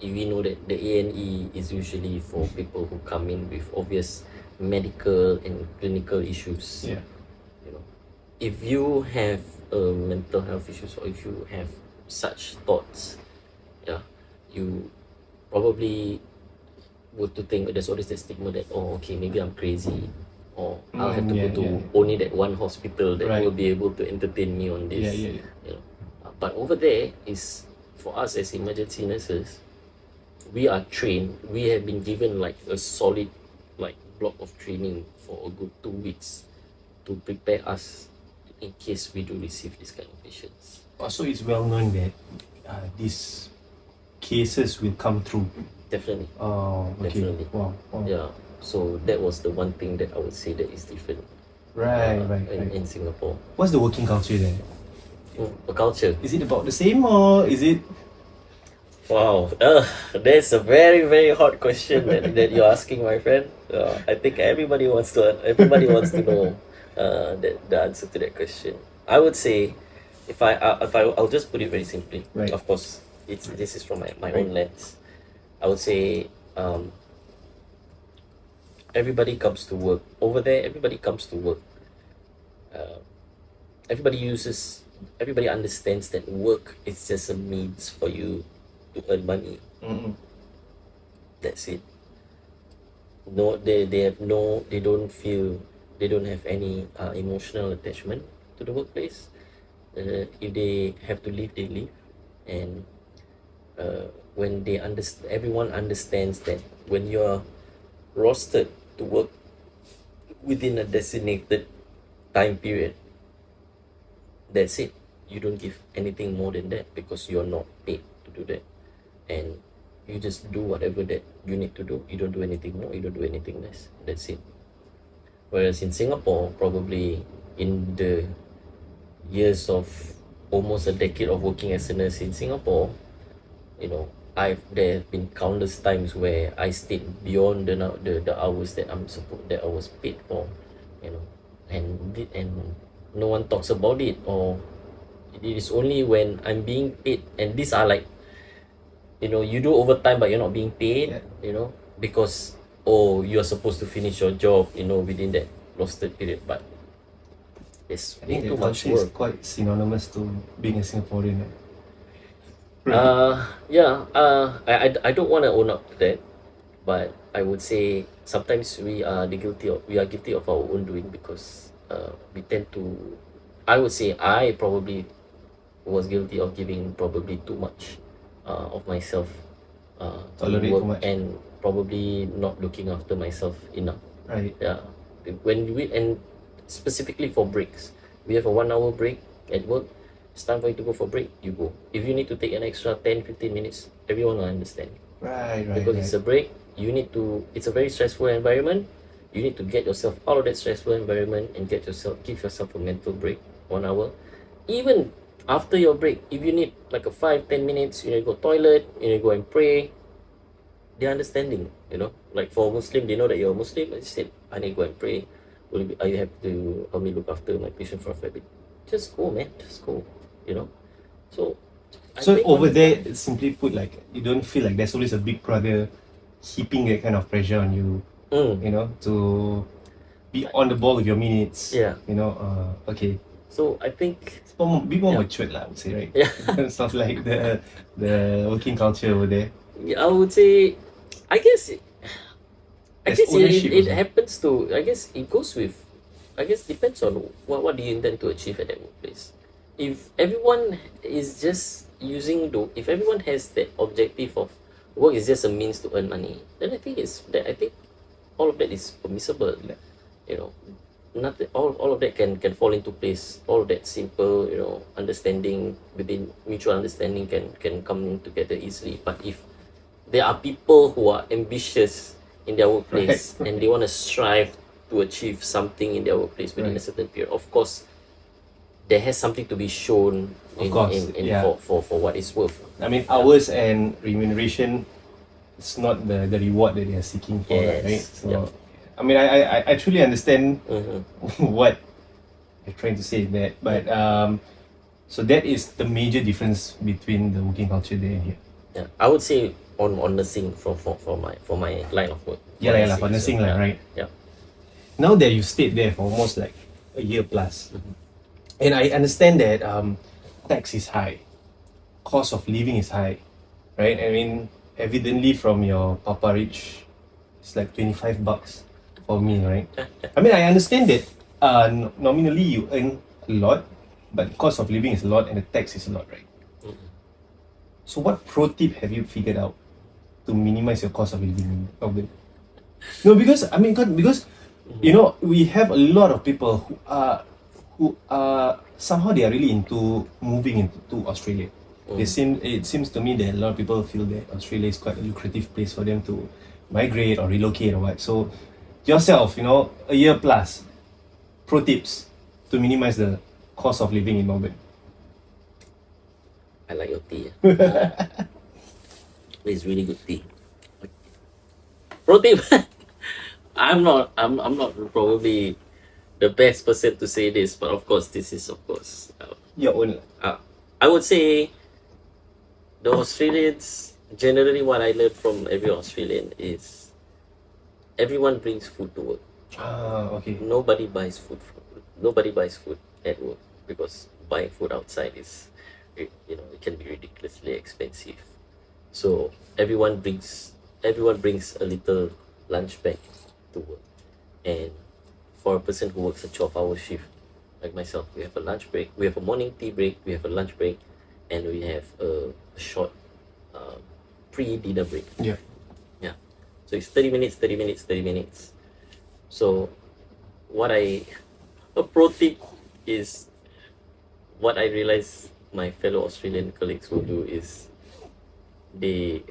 we know that the A&E is usually for people who come in with obvious medical and clinical issues. Yeah. You know, if you have mental health issues, or if you have such thoughts, yeah, you probably would to think there's always that stigma that, oh, okay, maybe I'm crazy, or I'll have to go to only that one hospital that will be able to entertain me on this. You know, but over there is, for us as emergency nurses, we are trained. We have been given like a solid like block of training for a good 2 weeks to prepare us in case we do receive this kind of patients. Also, it's well known that these cases will come through. Definitely. Oh, okay. Definitely. Wow. Yeah. So that was the one thing that I would say that is different. Right. In Singapore. What's the working culture there? The culture. Is it about the same, or is it? Wow, that's a very very hard question that you're asking, my friend. I think everybody wants to know the answer to that question. I would say, I'll just put it very simply. Right. Of course, this is from my own lens. I would say, everybody comes to work over there. Everybody comes to work. Everybody understands that work is just a means for you to earn money. That's it. No, they don't have any emotional attachment to the workplace. If they have to leave, they leave. And when everyone understands that when you're rostered to work within a designated time period, that's it. You don't give anything more than that, because you're not paid to do that. And you just do whatever that you need to do. You don't do anything more, you don't do anything less. That's it. Whereas in Singapore, probably in the years of almost a decade of working as a nurse in Singapore, you know, there have been countless times where I stayed beyond the hours that I was paid for, you know, and no one talks about it, or it is only when I'm being paid, and these are like, you know, you do overtime but you're not being paid, you know, because you're supposed to finish your job, you know, within that rostered period. But it's I think too the much culture is work. quite synonymous to being a Singaporean. I don't want to own up to that, but I would say sometimes we are guilty of our own doing, because we tend to, I would say I probably was guilty of giving probably too much of myself to Tolerate work, too much. and probably not looking after myself enough. Right. Yeah, and specifically for breaks, we have a 1 hour break at work. It's time for you to go for break, you go. If you need to take an extra 10-15 minutes, everyone will understand. Right. Because it's a break, it's a very stressful environment. You need to get yourself out of that stressful environment and give yourself a mental break, 1 hour. Even after your break, if you need like a 5-10 minutes, you need to go toilet, you need to go and pray, they're understanding, you know. Like for a Muslim, they know that you're a Muslim. They said, I need to go and pray. Are you have to help me look after my patient for a bit? Just go, man. Just go, you know. So I So think over there, simply put, like, you don't feel like there's always a big brother heaping that kind of pressure on you, you know, to be on the ball with your minutes. Yeah. You know, okay. So I think It's a bit more matured, lah, I would say, right? Yeah. In terms of like the working culture over there. I would say, I guess There's ownership it also. happens to, I guess it goes with, I guess depends on what do you intend to achieve at that workplace. If everyone is just if everyone has that objective of work is just a means to earn money, then I think all of that is permissible. You know, nothing, all of that can fall into place. All of that simple, you know, understanding, within mutual understanding can come together easily. But if there are people who are ambitious in their workplace and they want to strive to achieve something in their workplace within a certain period, of course there has something to be shown for what it's worth. I mean, hours and remuneration, it's not the reward that they are seeking for, right? So, I mean, I truly understand Mm-hmm. what you're trying to say there, but so that is the major difference between the working culture there and here. Yeah, I would say on nursing for my line of work. Yeah, For lah, for nursing, nursing so, lah, yeah, right? yeah. Now that you stayed there for almost like a year plus, and I understand that tax is high, cost of living is high, right? I mean, evidently from your Papa Rich, it's like $25 for me, right? I mean, I understand that nominally you earn a lot, but the cost of living is a lot and the tax is a lot, right? So what pro tip have you figured out to minimize your cost of living in Melbourne? No, because I mean, because you know we have a lot of people who are somehow they are really into moving into Australia. It seems to me that a lot of people feel that Australia is quite a lucrative place for them to migrate or relocate or what. So yourself, you know, a year plus, pro tips to minimize the cost of living in Melbourne. I like your tea. It's really good tea. Pro tip. I'm not probably the best person to say this, but of course this is of course. Your own. I would say the Australians, generally what I learned from every Australian is everyone brings food to work. Okay. Nobody buys food at work, because buying food outside is, it can be ridiculously expensive. So everyone brings a little lunch bag to work, and for a person who works a 12-hour shift like myself, we have a lunch break, we have a morning tea break, we have a lunch break, and we have a short pre-dinner break. Yeah. Yeah. So it's 30 minutes, 30 minutes, 30 minutes. So a pro tip is, what I realize my fellow Australian colleagues will do is they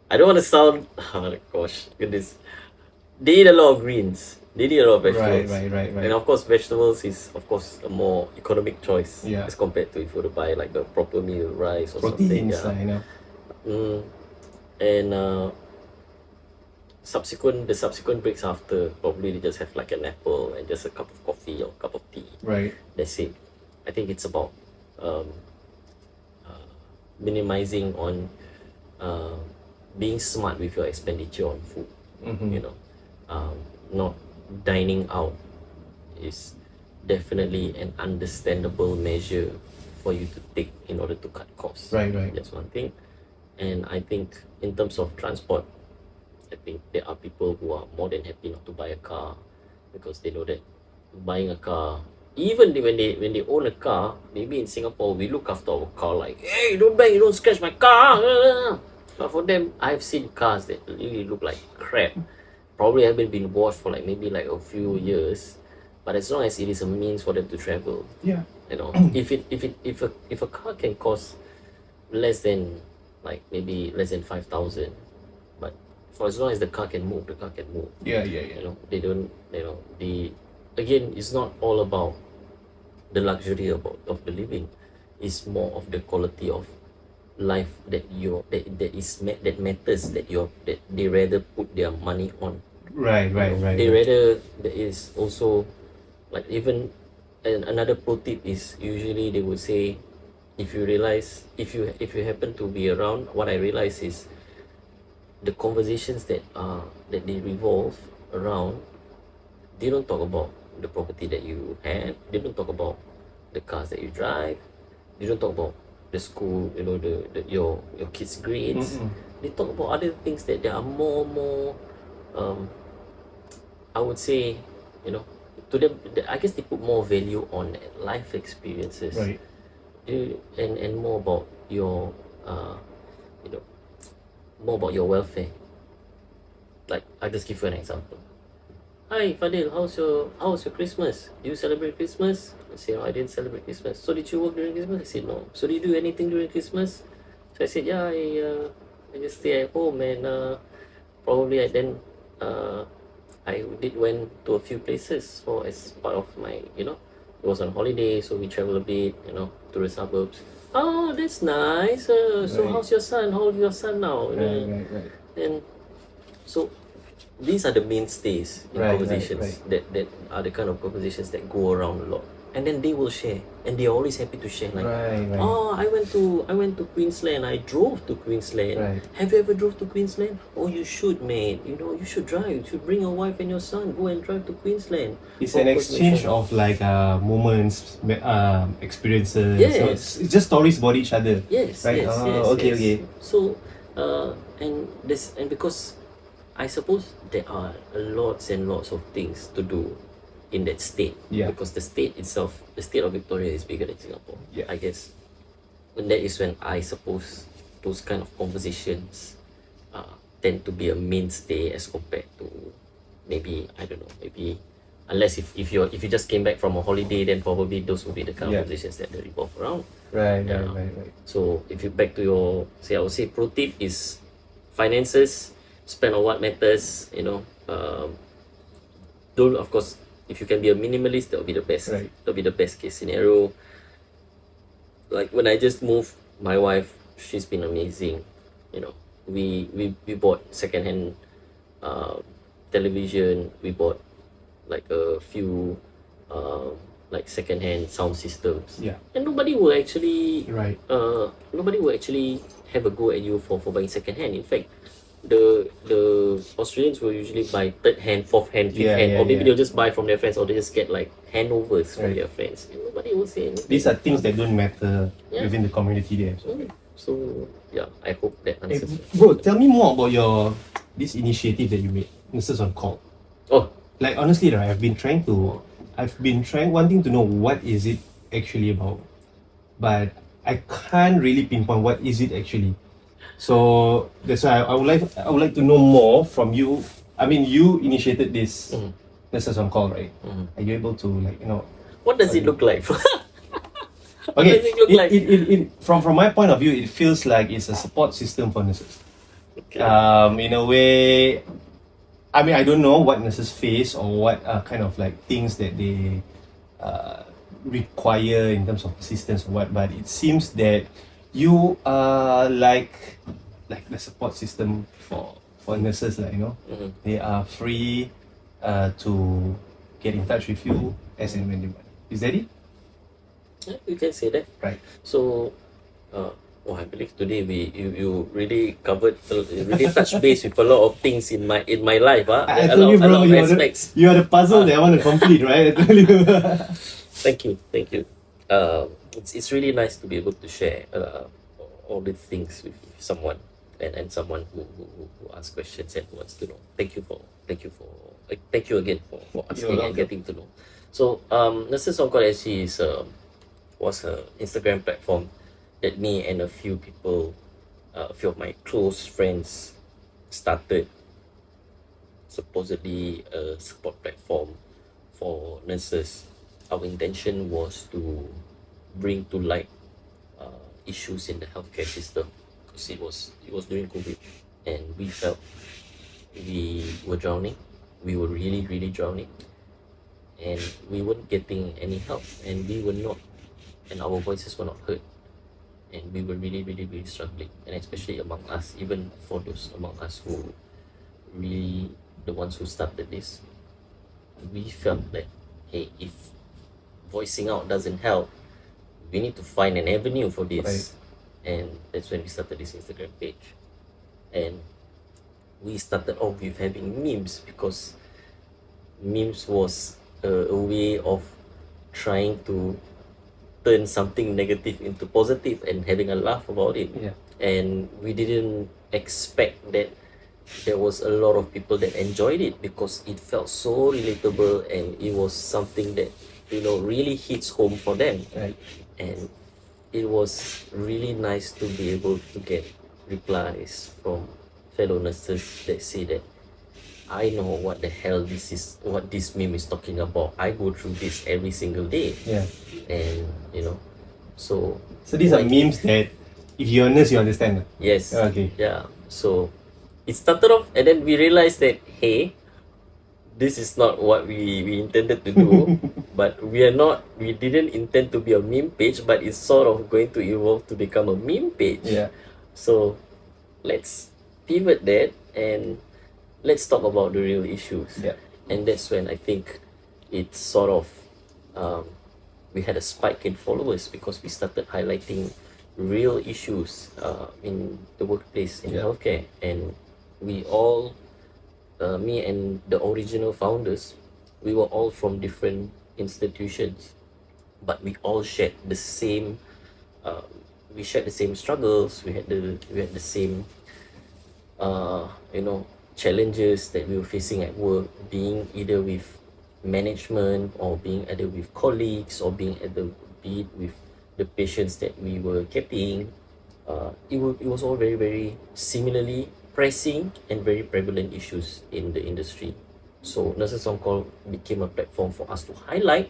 I don't want to sound, oh gosh, goodness. They eat a lot of greens. They eat a lot of vegetables. Right. And of course, vegetables is of course a more economic choice, Yeah. as compared to if you were to buy like a proper meal, rice or Proteins, something. you know. And the subsequent breaks after, probably they just have like an apple and just a cup of coffee or a cup of tea. Right. That's it. I think it's about minimizing on being smart with your expenditure on food. You know, not dining out is definitely an understandable measure for you to take in order to cut costs. Right. That's one thing. And I think in terms of transport, I think there are people who are more than happy not to buy a car, because they know that buying a car, even when they own a car, maybe in Singapore we look after our car like, hey, don't bang, you don't scratch my car. But for them, I've seen cars that really look like crap. Probably haven't been washed for like maybe like a few years, but as long as it is a means for them to travel, Yeah. you know, if a car can cost less than, like maybe less than 5,000, but for as long as the car can move, Yeah. you know, they don't, you know, again, it's not all about the luxury of the living. It's more of the quality of life that matters, that they rather put their money on. Right. They rather, there is also like, even another pro tip is, usually they would say, if you happen to be around, what I realize is the conversations that they revolve around, they don't talk about the property that you had, they don't talk about the cars that you drive, they don't talk about the school, you know, your kids' grades. They talk about other things that they are more I would say, you know, to them, I guess they put more value on life experiences, Right. and more about your you know, more about your welfare. Like, I'll just give you an example. Hi Fadhil, how's your Christmas? Do you celebrate Christmas? I say, no, I didn't celebrate Christmas. So did you work during Christmas? I said, no. So did you do anything during Christmas? So I said, yeah, I just stay at home, and probably I did went to a few places for as part of my, you know, it was on holiday, so we travel a bit, you know, to the suburbs. Oh, that's nice. So Right. how's your son? How old is your son now? Right. And so these are the mainstays in Right, conversations that are the kind of conversations that go around a lot, and then they will share, and they're always happy to share. Like, Right. oh, I went to Queensland. I drove to Queensland. Right. Have you ever drove to Queensland? Oh, you should, mate. You know, you should drive. You should bring your wife and your son. Go and drive to Queensland. It's Of an course, make exchange sure- of like experiences. Yes. It's just stories about each other. Yes, Right. yes, Oh, yes. okay, yes. okay. So, and because I suppose there are lots and lots of things to do in that state. Yeah. Because the state itself, the state of Victoria is bigger than Singapore. Yeah. I guess. And that is when I suppose those kind of conversations tend to be a mainstay as compared to maybe, I don't know, maybe unless if you just came back from a holiday, then probably those would be the kind of Yeah. conversations that they revolve around. Right. Yeah. Right. So if you back to your, say, I would say pro tip is finances, spend on what matters, you know. Don't, of course, if you can be a minimalist, that will be the best. Right. That'll be the best case scenario. Like when I just moved, my wife, she's been amazing. You know, we bought secondhand television. We bought like a few like secondhand sound systems. Yeah. And nobody will actually Right. nobody will actually have a go at you for buying second hand. In fact, the Australians will usually buy third hand, fourth hand, fifth Yeah, hand, yeah, or maybe yeah. they'll just buy from their friends, or they just get like handovers from Right. their friends. And nobody will say anything. These are things that don't matter Yeah. within the community there. So. So yeah, I hope that Hey, answers. bro, tell me more about this initiative that you made, Nurses on Call. Oh, Like honestly, right, I've been wanting to know what is it actually about, but I can't really pinpoint what is it actually. So that's why I would like to know more from you. I mean, you initiated this Mhm. Nurses on Call, right? Mhm. Are you able to what does it look like? What Okay, does it look like? from my point of view, it feels like it's a support system for nurses. Okay. In a way, I mean, I don't know what nurses face or what kind of like things that they require in terms of assistance or what, but it seems that you are like the support system for nurses, like Mhm. they are free to get in touch with you as and when they want. Is that it? Yeah, you can say that. Right. So, I believe today you really covered, really touched base with a lot of things in my life. I A told you, lot bro, of aspects. you are the puzzle that I want to complete, right? I told you. Thank you. It's really nice to be able to share all these things with someone and someone who asks questions and who wants to know. Thank you again for asking and welcome. getting to know. So, Nurses on Call actually was an Instagram platform that me and a few people, a few of my close friends started, supposedly a support platform for nurses. Our intention was to bring to light issues in the healthcare system, because it was during COVID, and we felt we were drowning. We were really drowning, and we weren't getting any help, and our voices were not heard, and we were really struggling, and especially among us, even for those among us who really the ones who started this, we felt that, hey, if voicing out doesn't help, we need to find an avenue for this. And that's when we started this Instagram page. And we started off with having memes, because memes was a way of trying to turn something negative into positive and having a laugh about it. Yeah. And we didn't expect that there was a lot of people that enjoyed it, because it felt so relatable, and it was something that really hits home for them. Right. And it was really nice to be able to get replies from fellow nurses that say that, I know what the hell what this meme is talking about. I go through this every single day. Yeah. And so these are memes that if you're a nurse, you understand. yes. Okay. Yeah. So it started off, and then we realized that, hey, this is not what we intended to do. But we didn't intend to be a meme page, but it's sort of going to evolve to become a meme page. Yeah. So let's pivot that and let's talk about the real issues. Yeah. And that's when I think it's sort of we had a spike in followers because we started highlighting real issues in the workplace in Yeah. healthcare, and we all, me and the original founders, we were all from different institutions, but we all shared the same. Uh, we shared the same struggles. We had the same you know, challenges that we were facing at work, being either with management or being either with colleagues or being either be it with the patients that we were keeping. It was all very, very similarly pressing and very prevalent issues in the industry. So Nurses on Call became a platform for us to highlight,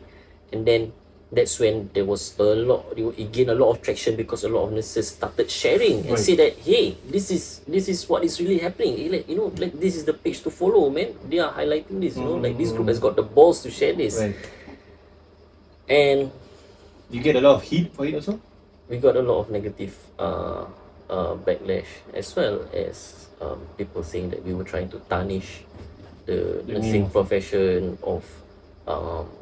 and then that's when there was a lot, it gained a lot of traction because a lot of nurses started sharing and Right. say that, hey, this is what is really happening. Like, you know, like this is the page to follow, man. They are highlighting this, you know, like this group has got the balls to share this. Right. And You get a lot of heat for it also? we got a lot of negative backlash, as well as people saying that we were trying to tarnish the The nursing name. profession of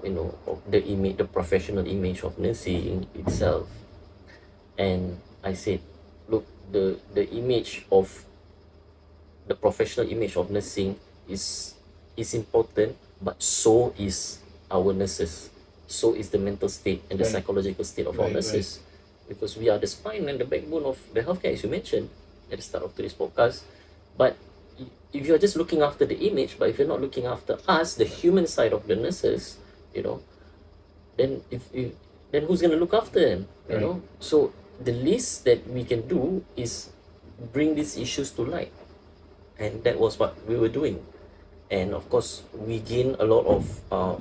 you know, of the image, the professional image of nursing itself. And I said, look, the image of the professional image of nursing is important, but so is our nurses. So is the mental state and the Right. psychological state of our Right, nurses, because we are the spine and the backbone of the healthcare, as you mentioned at the start of today's podcast. But if you're just looking after the image, but if you're not looking after us, the human side of the nurses, you know, then then who's gonna look after them? You Right. know, so the least that we can do is bring these issues to light, and that was what we were doing. And of course, we gained a lot of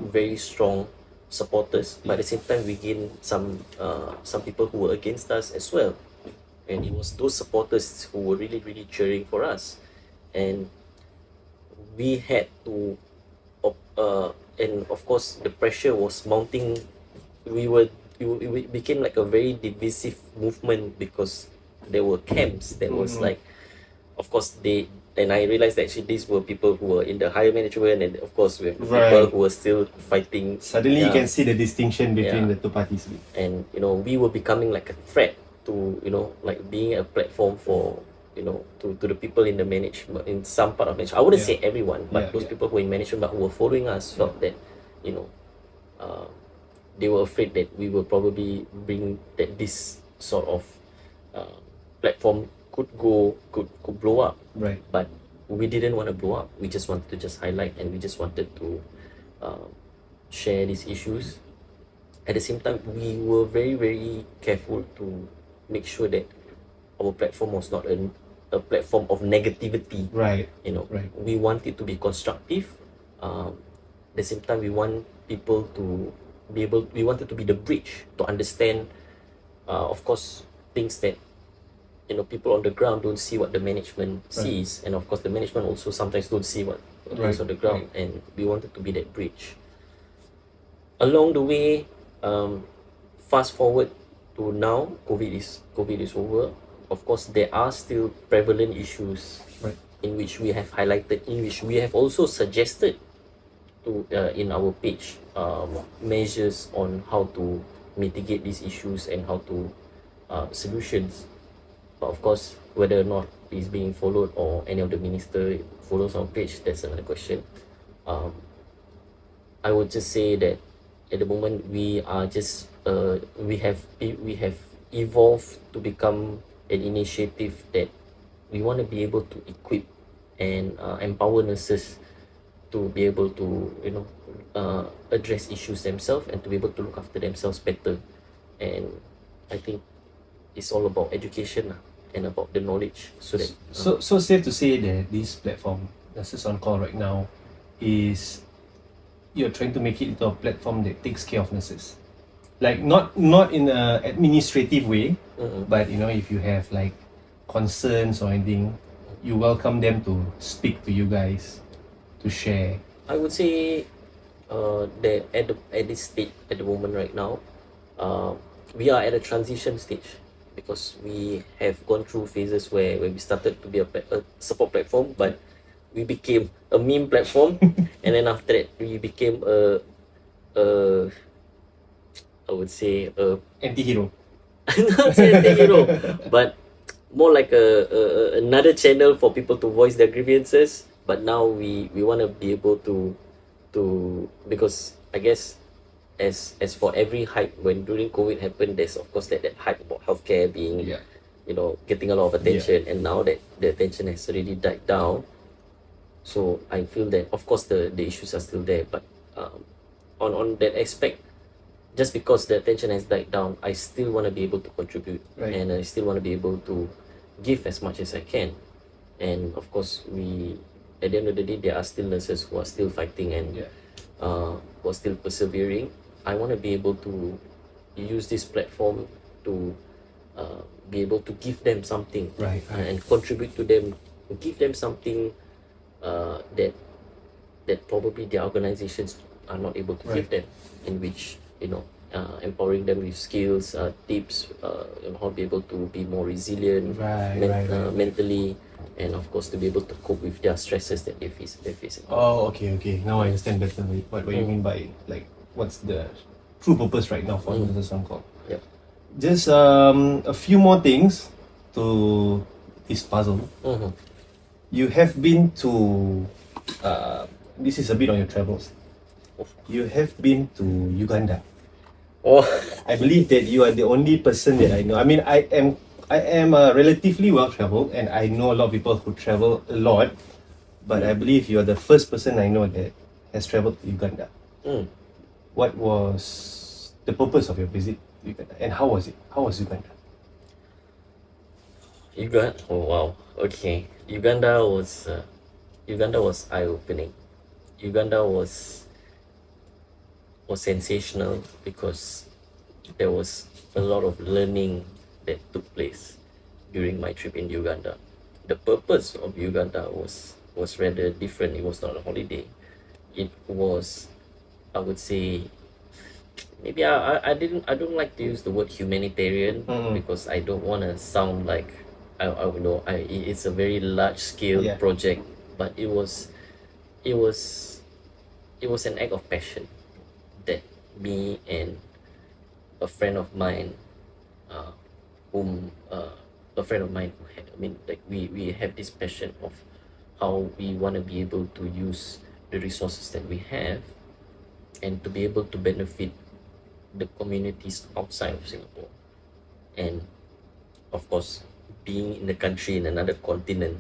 very strong supporters, but at the same time, we gained some people who were against us as well. And it was those supporters who were really, really cheering for us, and we had to and of course the pressure was mounting. We became like a very divisive movement because there were camps that was like, of course they, and I realized that actually these were people who were in the higher management, and of course we have people Right. who were still fighting. Suddenly you Yeah. can see the distinction between Yeah. the two parties. And you know, we were becoming like a threat to, you know, like being a platform for, you know, to the people in the management, in some part of management. I wouldn't Yeah. say everyone, but Yeah, those yeah. people who were in management but who were following us felt that, you know, they were afraid that we will probably bring that this sort of uh, platform could blow up. Right. But we didn't want to blow up. We just wanted to just highlight, and we just wanted to share these issues. At the same time, we were very, very careful to make sure that our platform was not a platform of negativity. Right. You know, Right. we want it to be constructive. At the same time, we want people to be able, we wanted to be the bridge to understand, of course, things that, you know, people on the ground don't see what the management sees, and of course the management also sometimes don't see what is Right, on the ground, and we wanted to be that bridge. Along the way, fast forward to now, COVID is over. Of course, there are still prevalent issues Right. in which we have highlighted, in which we have also suggested to in our page, measures on how to mitigate these issues and how to solutions. But of course, whether or not it's being followed or any of the minister follows our page, that's another question. I would just say that at the moment we are just we have evolved to become an initiative that we want to be able to equip and empower nurses to be able to, you know, address issues themselves and to be able to look after themselves better. And I think it's all about education and about the knowledge, so that So safe to say that this platform, Nurses on Call right now, is you're trying to make it into a platform that takes care of nurses. Like not in a administrative way, but you know, if you have like concerns or anything, you welcome them to speak to you guys, to share. I would say that at this stage, at the moment right now, we are at a transition stage, because we have gone through phases where we started to be a support platform, but we became a meme platform, and then after that we became a I would say a Anti-hero. not say anti-hero, but more like another channel for people to voice their grievances. But now we want to be able to because I guess as for every hype when during COVID happened, there's of course that hype about healthcare being Yeah. getting a lot of attention, and now that the attention has already died down, so I feel that of course the issues are still there, but on that aspect, just because the attention has died down, I still want to be able to contribute, Right. and I still want to be able to give as much as I can. And of course, at the end of the day, there are still nurses who are still fighting and Yeah. who are still persevering. I want to be able to use this platform to be able to give them something, Right. and contribute to them, give them something that probably their organizations are not able to give them, in which empowering them with skills, tips, how to be able to be more resilient, Right. mentally, and of course to be able to cope with their stresses that they face. Oh, okay. Now I understand better what you mean by like what's the true purpose right now for the song call. Yep. Just a few more things to this puzzle. Mm-hmm. You have been to this is a bit on your travels. You have been to Uganda. Oh, I believe that you are the only person that I know. I mean, I am relatively well traveled, and I know a lot of people who travel a lot. But I believe you are the first person I know that has traveled to Uganda. What was the purpose of your visit to Uganda, and how was it? How was Uganda? Uganda. Oh wow. Okay. Uganda was eye-opening. Uganda was sensational because there was a lot of learning that took place during my trip in Uganda. The purpose of Uganda was rather different. It was not a holiday. It was, I would say, maybe I don't like to use the word humanitarian because I don't want to sound like it's a very large scale project, but it was an act of passion that me and a friend of mine we have this passion of how we want to be able to use the resources that we have and to be able to benefit the communities outside of Singapore. And of course, being in the country in another continent,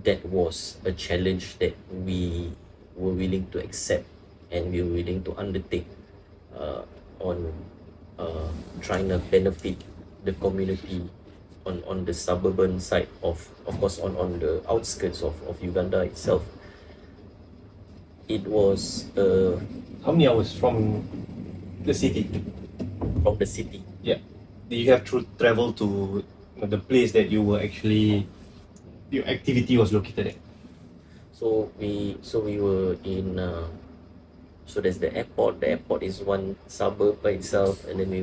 that was a challenge that we were willing to accept and we were willing to undertake on trying to benefit the community on the suburban side of course on the outskirts of Uganda itself. It was How many hours from the city? from the city. Yeah. Did you have to travel to the place that you were actually your activity was located at? So we were in so there's the airport. The airport is one suburb by itself, and then we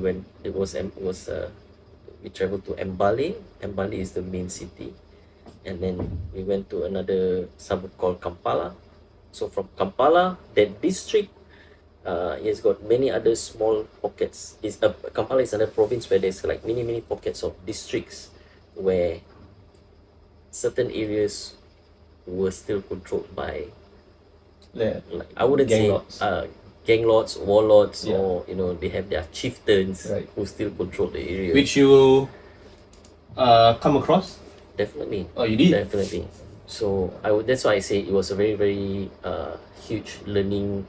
traveled to Mbale. Mbale is the main city, and then we went to another suburb called Kampala. So from Kampala, that district has got many other small pockets. Kampala is another province where there's like many pockets of districts where certain areas were still controlled by, Like, I wouldn't gang say lords. gang lords, warlords, Yeah. or they have their chieftains Right. who still control the area. Which you come across? Definitely. Oh, you did? Definitely. So that's why I say it was a very very huge learning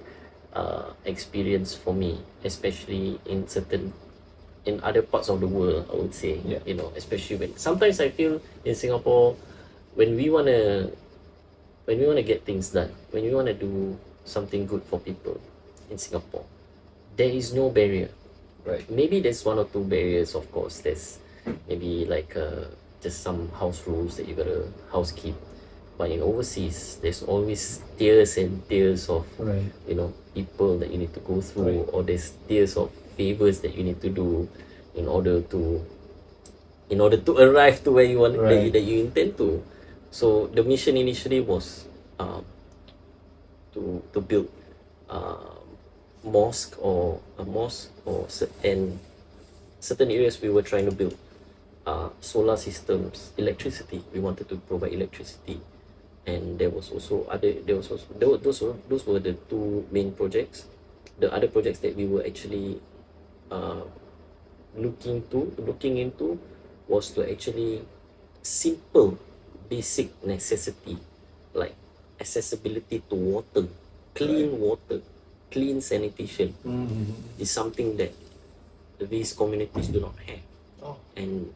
experience for me, especially in other parts of the world. I would say, Yeah. especially when sometimes I feel in Singapore, when we wanna get things done, when we wanna do something good for people in Singapore, there is no barrier. Right. Maybe there's one or two barriers, of course. There's maybe like just some house rules that you gotta housekeep. But in overseas, there's always tiers and tiers of Right. people that you need to go through, Right. or there's tiers of favors that you need to do in order to arrive to where you want Right. that you intend to. So the mission initially was um, to build mosque or a mosque or and certain areas we were trying to build solar systems, electricity. We wanted to provide electricity, and there was also other. There was also those were the two main projects. The other projects that we were actually uh, looking into was to actually simple basic necessity like accessibility to water, clean water, clean sanitation is something that these communities do not have. And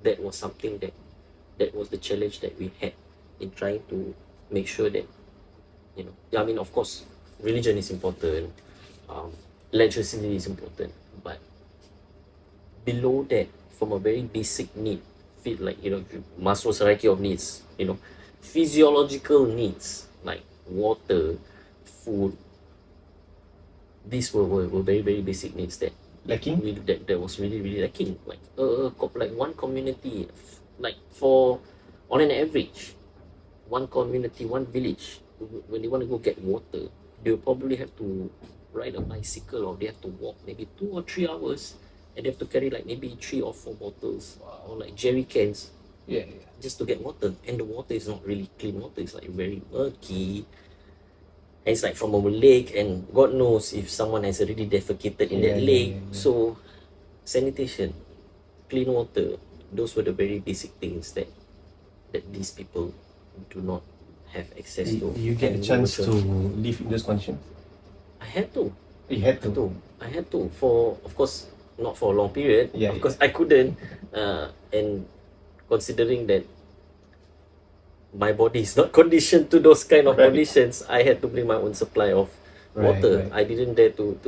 that was something that was the challenge that we had in trying to make sure that, you know, I mean, of course, religion is important, electricity is important, but below that, from a very basic need, feel like, you know, Maslow's hierarchy of needs, you know, physiological needs like water, food, these were very, very basic needs that Lacking? really, that was really, really lacking. Like one community, like for on an average, one community, one village, when they want to go get water, they'll probably have to ride a bicycle or they have to walk maybe 2 or 3 hours, and they have to carry like maybe 3 or 4 bottles or like jerry cans Yeah. just to get water. And the water is not really clean water, it's like very murky. And it's like from a lake, and God knows if someone has already defecated in that lake. So sanitation, clean water, those were the very basic things that these people do not have access to. You get a And we chance were to trying- live in those conditions? I had to. You had to. I had to, for, of course, not for a long period, Yeah, because I couldn't, and considering that my body is not conditioned to those kind of Right. conditions, I had to bring my own supply of Right, water. right. I didn't dare to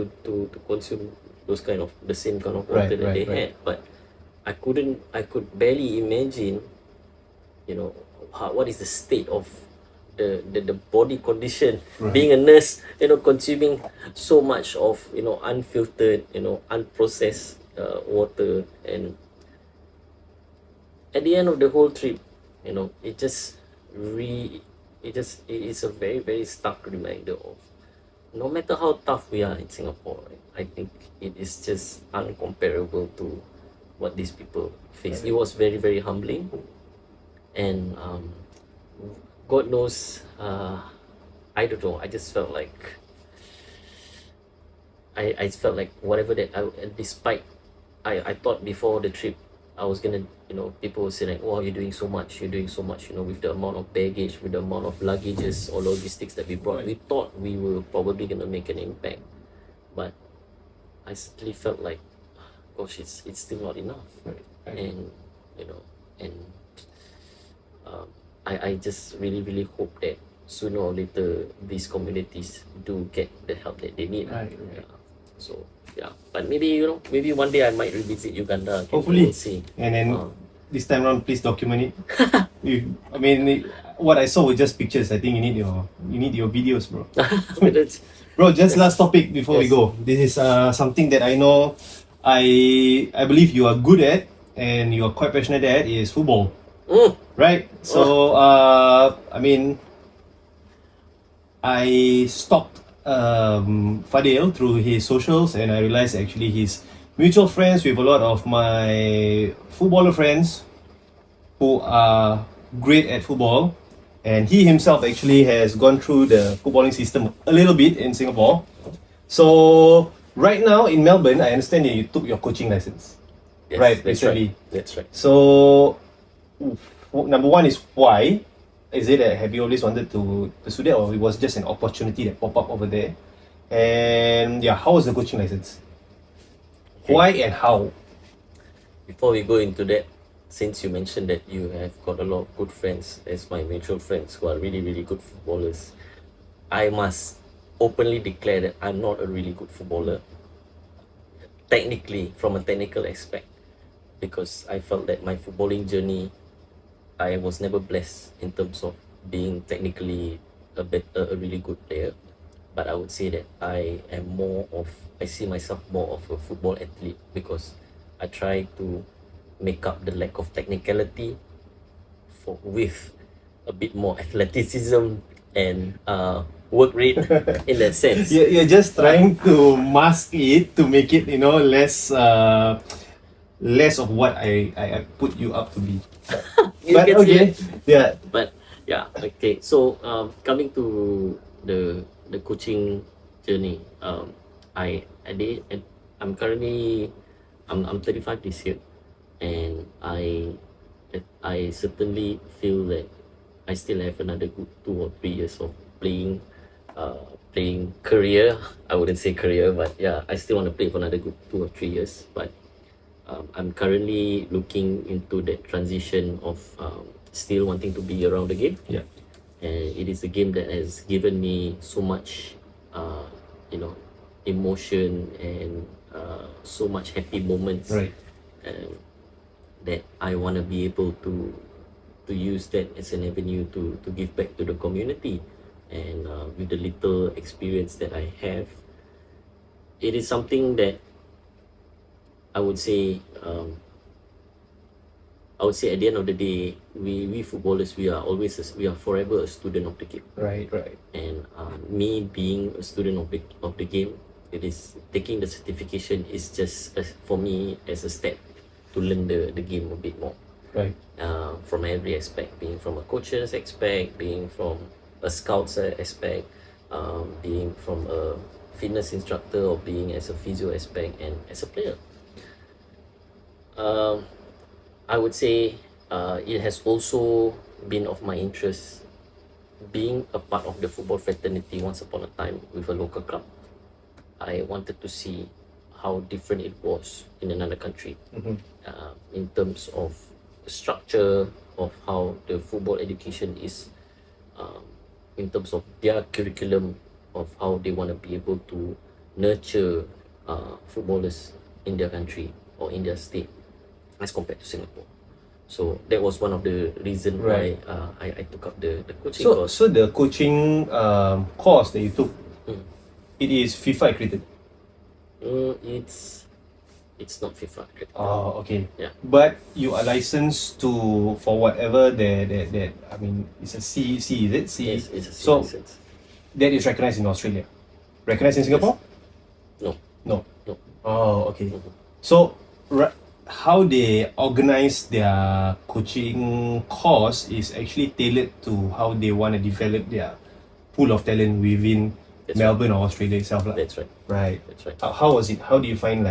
consume those kind of, the same kind of water that they had. But I could barely imagine, you know, what is the state of the body condition, Right. being a nurse, you know, consuming so much of, you know, unfiltered, you know, unprocessed water. And at the end of the whole trip, you know, it is a very, very stark reminder of, no matter how tough we are in Singapore, right, I think it is just uncomparable to what these people face. It was very, very humbling, and God knows, I don't know. I just felt like I felt like whatever that despite I thought before the trip I was gonna, you know, people would say like, "Oh, you're doing so much, you know, with the amount of baggage, with the amount of luggages or logistics that we brought." We thought we were probably gonna make an impact, but I simply felt like, gosh, it's still not enough. And you know, and I just really, really hope that sooner or later these communities do get the help that they need. Right. Yeah. So yeah, but maybe, you know, maybe one day I might revisit Uganda. Okay? Hopefully. We'll see. And then this time around, please document it. I mean, what I saw were just pictures. I think you need your videos, bro. That's- Bro, just last topic before we Yes. go. This is something that I know I believe you are good at and you are quite passionate at, is football. Right? So I mean, I stalked Fadhil through his socials, and I realized actually he's mutual friends with a lot of my footballer friends who are great at football, and he himself actually has gone through the footballing system a little bit in Singapore. So right now in Melbourne, I understand that you took your coaching license. Yes, Right, that's recently. right. That's right. So number one is why? Is it that have you always wanted to pursue that, or it was just an opportunity that popped up over there? And yeah, how was the coaching license? Why and how? Before we go into that, since you mentioned that you have got a lot of good friends as my mutual friends who are really, really good footballers, I must openly declare that I'm not a really good footballer, technically, from a technical aspect, because I felt that my footballing journey, I was never blessed in terms of being technically a really good player. But I would say that I see myself more of a football athlete, because I try to make up the lack of technicality with a bit more athleticism and work rate in that sense. You're just trying to mask it to make it, less of what I put you up to be. You But can say okay, that. yeah, But yeah, okay. So coming to the coaching journey, I did. I'm currently I'm 35 this year, and I certainly feel that I still have another good 2 or 3 years of playing playing career. I wouldn't say career, but yeah, I still want to play for another good 2 or 3 years. But I'm currently looking into that transition of still wanting to be around the game. yeah, And it is a game that has given me so much, uh, you know, emotion and so much happy moments. right. Um, that I want to be able to use that as an avenue to give back to the community. And with the little experience that I have, it is something that I would say at the end of the day, we footballers, we are forever a student of the game. Right, right. And me being a student of the game, it is taking the certification is just for me as a step to learn the game a bit more. Right. From every aspect, being from a coach's aspect, being from a scout's aspect, being from a fitness instructor, or being as a physio aspect and as a player. Um, I would say it has also been of my interest being a part of the football fraternity once upon a time with a local club. I wanted to see how different it was in another country in terms of the structure of how the football education is, in terms of their curriculum, of how they want to be able to nurture footballers in their country or in their state as compared to Singapore. So that was one of the reasons Right. why I took up the coaching So, course. so the coaching course that you took, Mm. it is FIFA accredited. It's not FIFA accredited. Oh, okay. Yeah. But you are licensed to for whatever that I mean, it's a C, is it? C. Yes, it's a C So license. that is recognized in Australia. Recognized in Singapore? No. No. No. Oh, okay. Mhm. So how they organize their coaching course is actually tailored to how they want to develop their pool of talent within That's Melbourne or Australia itself, lah. That's right. Right. That's right. How was it? How do you find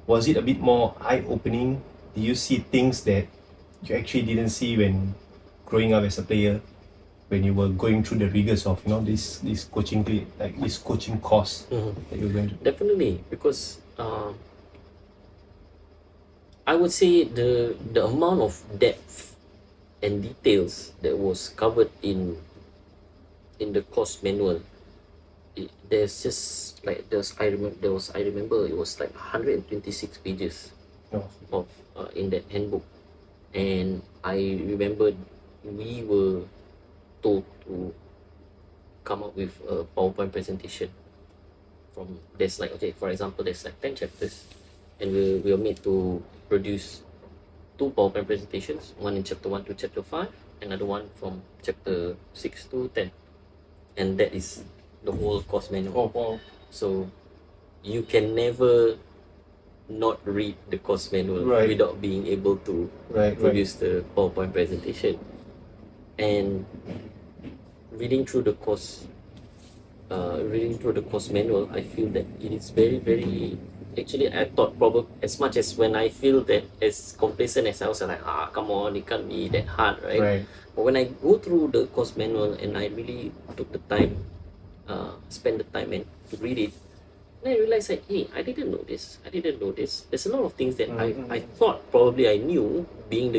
was it a bit more eye-opening? Did you see things that you actually didn't see when growing up as a player, when you were going through the rigors of this coaching this coaching course Mhm. that you were going through? Definitely, because I would say the amount of depth and details that was covered in the course manual, there's just like I remember it was like 126 pages No. of in that handbook, and I remember we were told to come up with a PowerPoint presentation. There's like, okay, for example, there's like 10 chapters, and we are made to produce 2 PowerPoint presentations, one in chapter 1 to chapter 5, another one from chapter 6 to 10, and that is the whole course manual. Oh, wow. So you can never not read the course manual Right. without being able to Right, produce the PowerPoint presentation. And reading through the course manual, I feel that it is very, very. Actually, I thought probably as much as when I feel that as complacent as I was, like, come on, it can't be that hard, right? Right. But when I go through the course manual and I really took the time, spend the time and to read it, then I realized that, hey, I didn't know this. There's a lot of things that I thought probably I knew, playing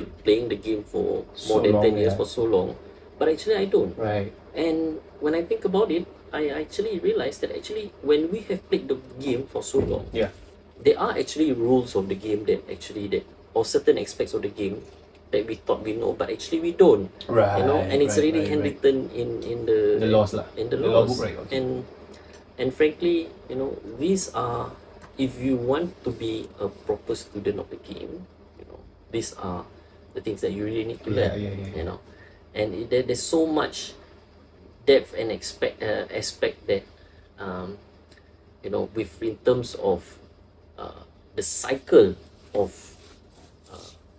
the game for So more than long, 10 years, yeah. for so long, but actually I don't. Right. And when I think about it, I actually realized that actually when we have played the game for so long, Yeah. there are actually rules of the game or certain aspects of the game that we thought we know, but actually we don't. Right. And it's right, already right, handwritten in the The laws lah. in the The law laws. book, right, okay. And frankly, these are, if you want to be a proper student of the game, these are the things that you really need to Yeah, learn. yeah. And there's so much depth and aspect that with in terms of the cycle of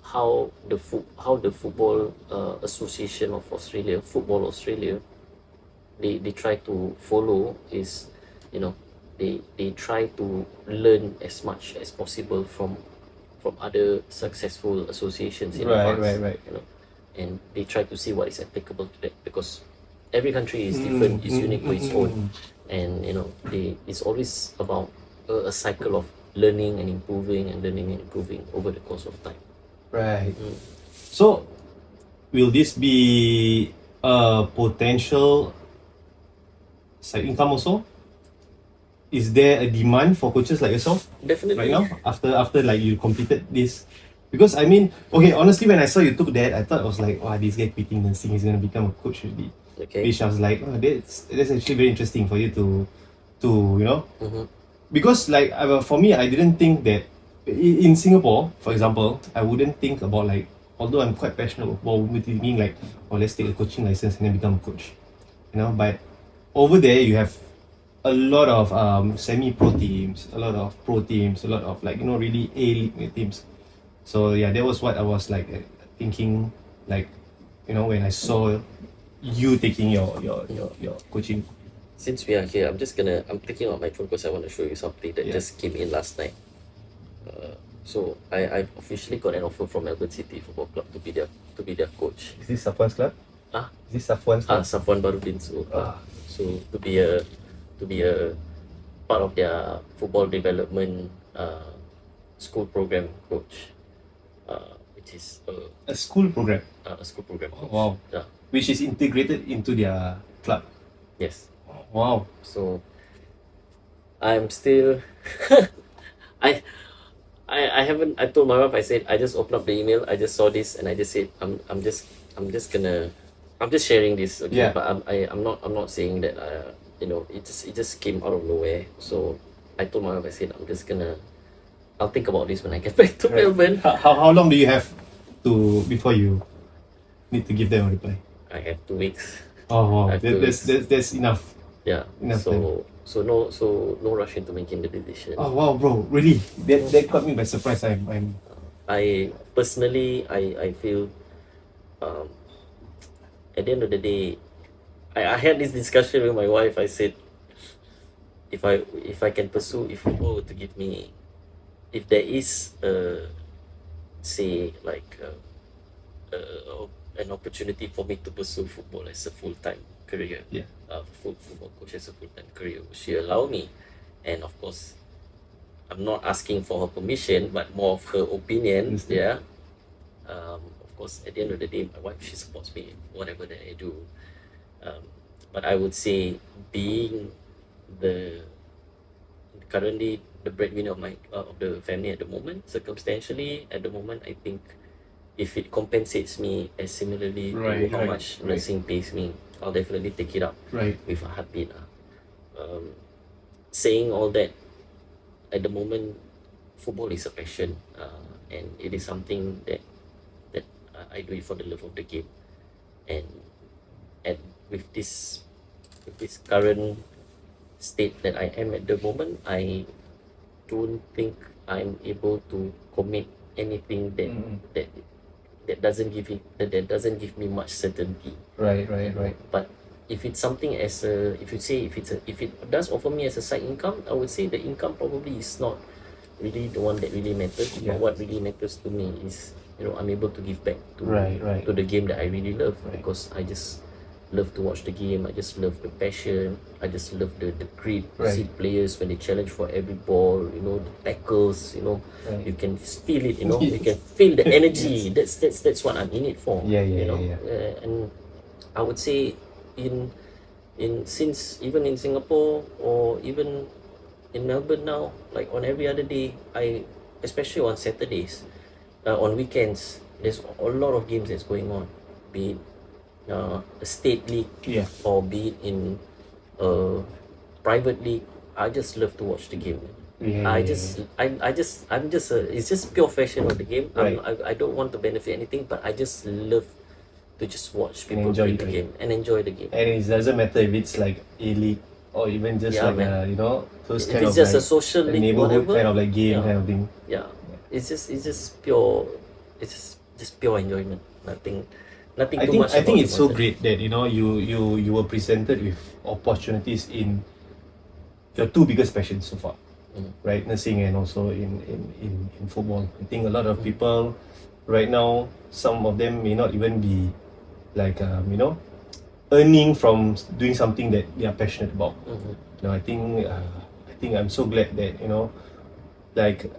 how the football association of Australia, Football Australia, they try to follow is, they try to learn as much as possible from other successful associations in the Right, past, right. and they try to see what is applicable to that, because every country is different, is unique for its own, and it's always about a cycle of learning and improving over the course of time. Right. So, will this be a potential side income also? Is there a demand for coaches like yourself Definitely. right now after like you completed this? Because I mean, okay, honestly, when I saw you took that, I thought I was like, wow, this guy quitting nursing is gonna become a coach already. Okay. Which I was like, oh, that's actually very interesting for you to because like for me, I didn't think that in Singapore, for example, I wouldn't think about like, although I'm quite passionate about thinking like, oh, let's take a coaching license and then become a coach, but over there you have a lot of semi-pro teams, a lot of pro teams, a lot of like really A-league teams. So yeah, that was what I was like thinking, like when I saw you taking your coaching. Since we are here, I'm taking out my phone because I want to show you something that Yeah. just came in last night. So I've officially got an offer from Melbourne City Football Club to be their coach. Is this Safwan's club? Ah, Is this Safwan's club? Safwan Barudin. So to be a part of their football development school program coach, which is A school program. a school program coach. Wow. Yeah. Which is integrated into their club. Yes. Wow. So I'm still I haven't. I told my wife. I said I just opened up the email. I just saw this and I just said I'm just sharing this. Okay, Yeah. but I'm not saying that it just came out of nowhere. So I told my wife. I said I'll think about this when I get back to Melbourne. How long do you have before you need to give them a reply? I have 2 weeks. Oh wow, I have 2 weeks. that's enough. Yeah. Enough So no rush into making the decision. Oh wow, bro, really? That caught me by surprise. I'm I personally, I feel at the end of the day, I had this discussion with my wife. I said, if I can pursue, if people were to give me, if there is say like an opportunity for me to pursue football as a full-time career, Yeah. Football coach as a full-time career, would she allow me? And of course, I'm not asking for her permission, but more of her opinion. Understood. Yeah. Of course, at the end of the day, my wife, she supports me in whatever that I do. But I would say, being currently the breadwinner of the family at the moment, circumstantially at the moment, I think if it compensates me as similarly to how much nursing pays me, I'll definitely take it up right. with a heartbeat. Saying all that, at the moment, football is a passion, and it is something that I do it for the love of the game, and with this current state that I am at the moment, I don't think I'm able to commit anything that doesn't give me much certainty. Right. But if it's something if it does offer me as a side income, I would say the income probably is not really the one that really matters. Yeah. But what really matters to me is I'm able to give back to Right. to the game that I really love, Right. because I just love to watch the game. I just love the passion. I just love the grit. Right. See players when they challenge for every ball. The tackles. Right. You can feel it. You can feel the energy. That's what I'm in it for. Yeah. And I would say since even in Singapore or even in Melbourne now, like on every other day, especially on Saturdays, on weekends, there's a lot of games that's going on, be it a state league, Yeah. or be it in a private league. I just love to watch the game. It's just pure fashion of the game. Right. I don't want to benefit anything, but I just love to just watch And people enjoy play the it. game and enjoy the game. And it doesn't matter if it's like A-League or even just Yeah, like man. you know, those If kind it's of just like a social a league, neighborhood whatever, kind of like game yeah. kind of thing. Yeah, it's just pure. It's just pure enjoyment. Nothing I too think much. I think about it's the so concept. great that you know you were presented with opportunities in your two biggest passions so far, right? Nursing and also in football. I think a lot of people right now, some of them may not even be like you know, earning from doing something that they are passionate about. You know, I think I'm so glad that you know, like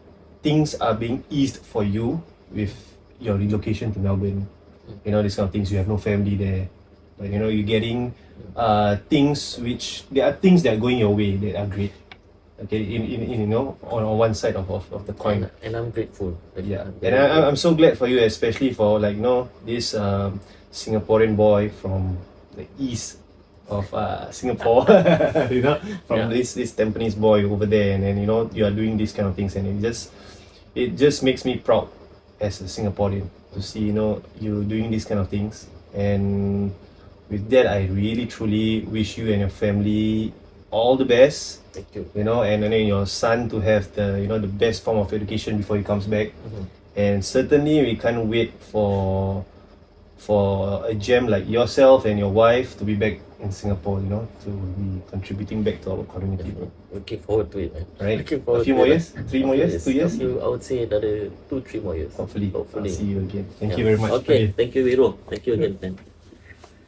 things are being eased for you with your relocation to Melbourne. You know, these kind of things. You have no family there, but you know you're getting things which there are things that are going your way that are great. Okay, in you know on one side of the coin. And I'm grateful. Yeah, I'm and very I'm so glad for you, especially for like you know this Singaporean boy from the east of Singapore, you know, from Yeah. this Tampines boy over there, and then you know you are doing these kind of things, and it just makes me proud as a Singaporean to see you know you doing these kind of things, and with that I really truly wish you and your family all the best. Thank you. You know, and then your son to have the you know the best form of education before he comes back. And certainly we can't wait for a gem like yourself and your wife to be back in Singapore, you know, to be contributing back to our community. Looking forward to it, man. Right? Looking A forward few to more it, years? 3 more years? 2 years? I would say another 2-3 more years. Hopefully. I'll Hopefully. see you again. Thank Yeah. you very much. Okay, Fadhil. thank you, Viro. Thank you again, man.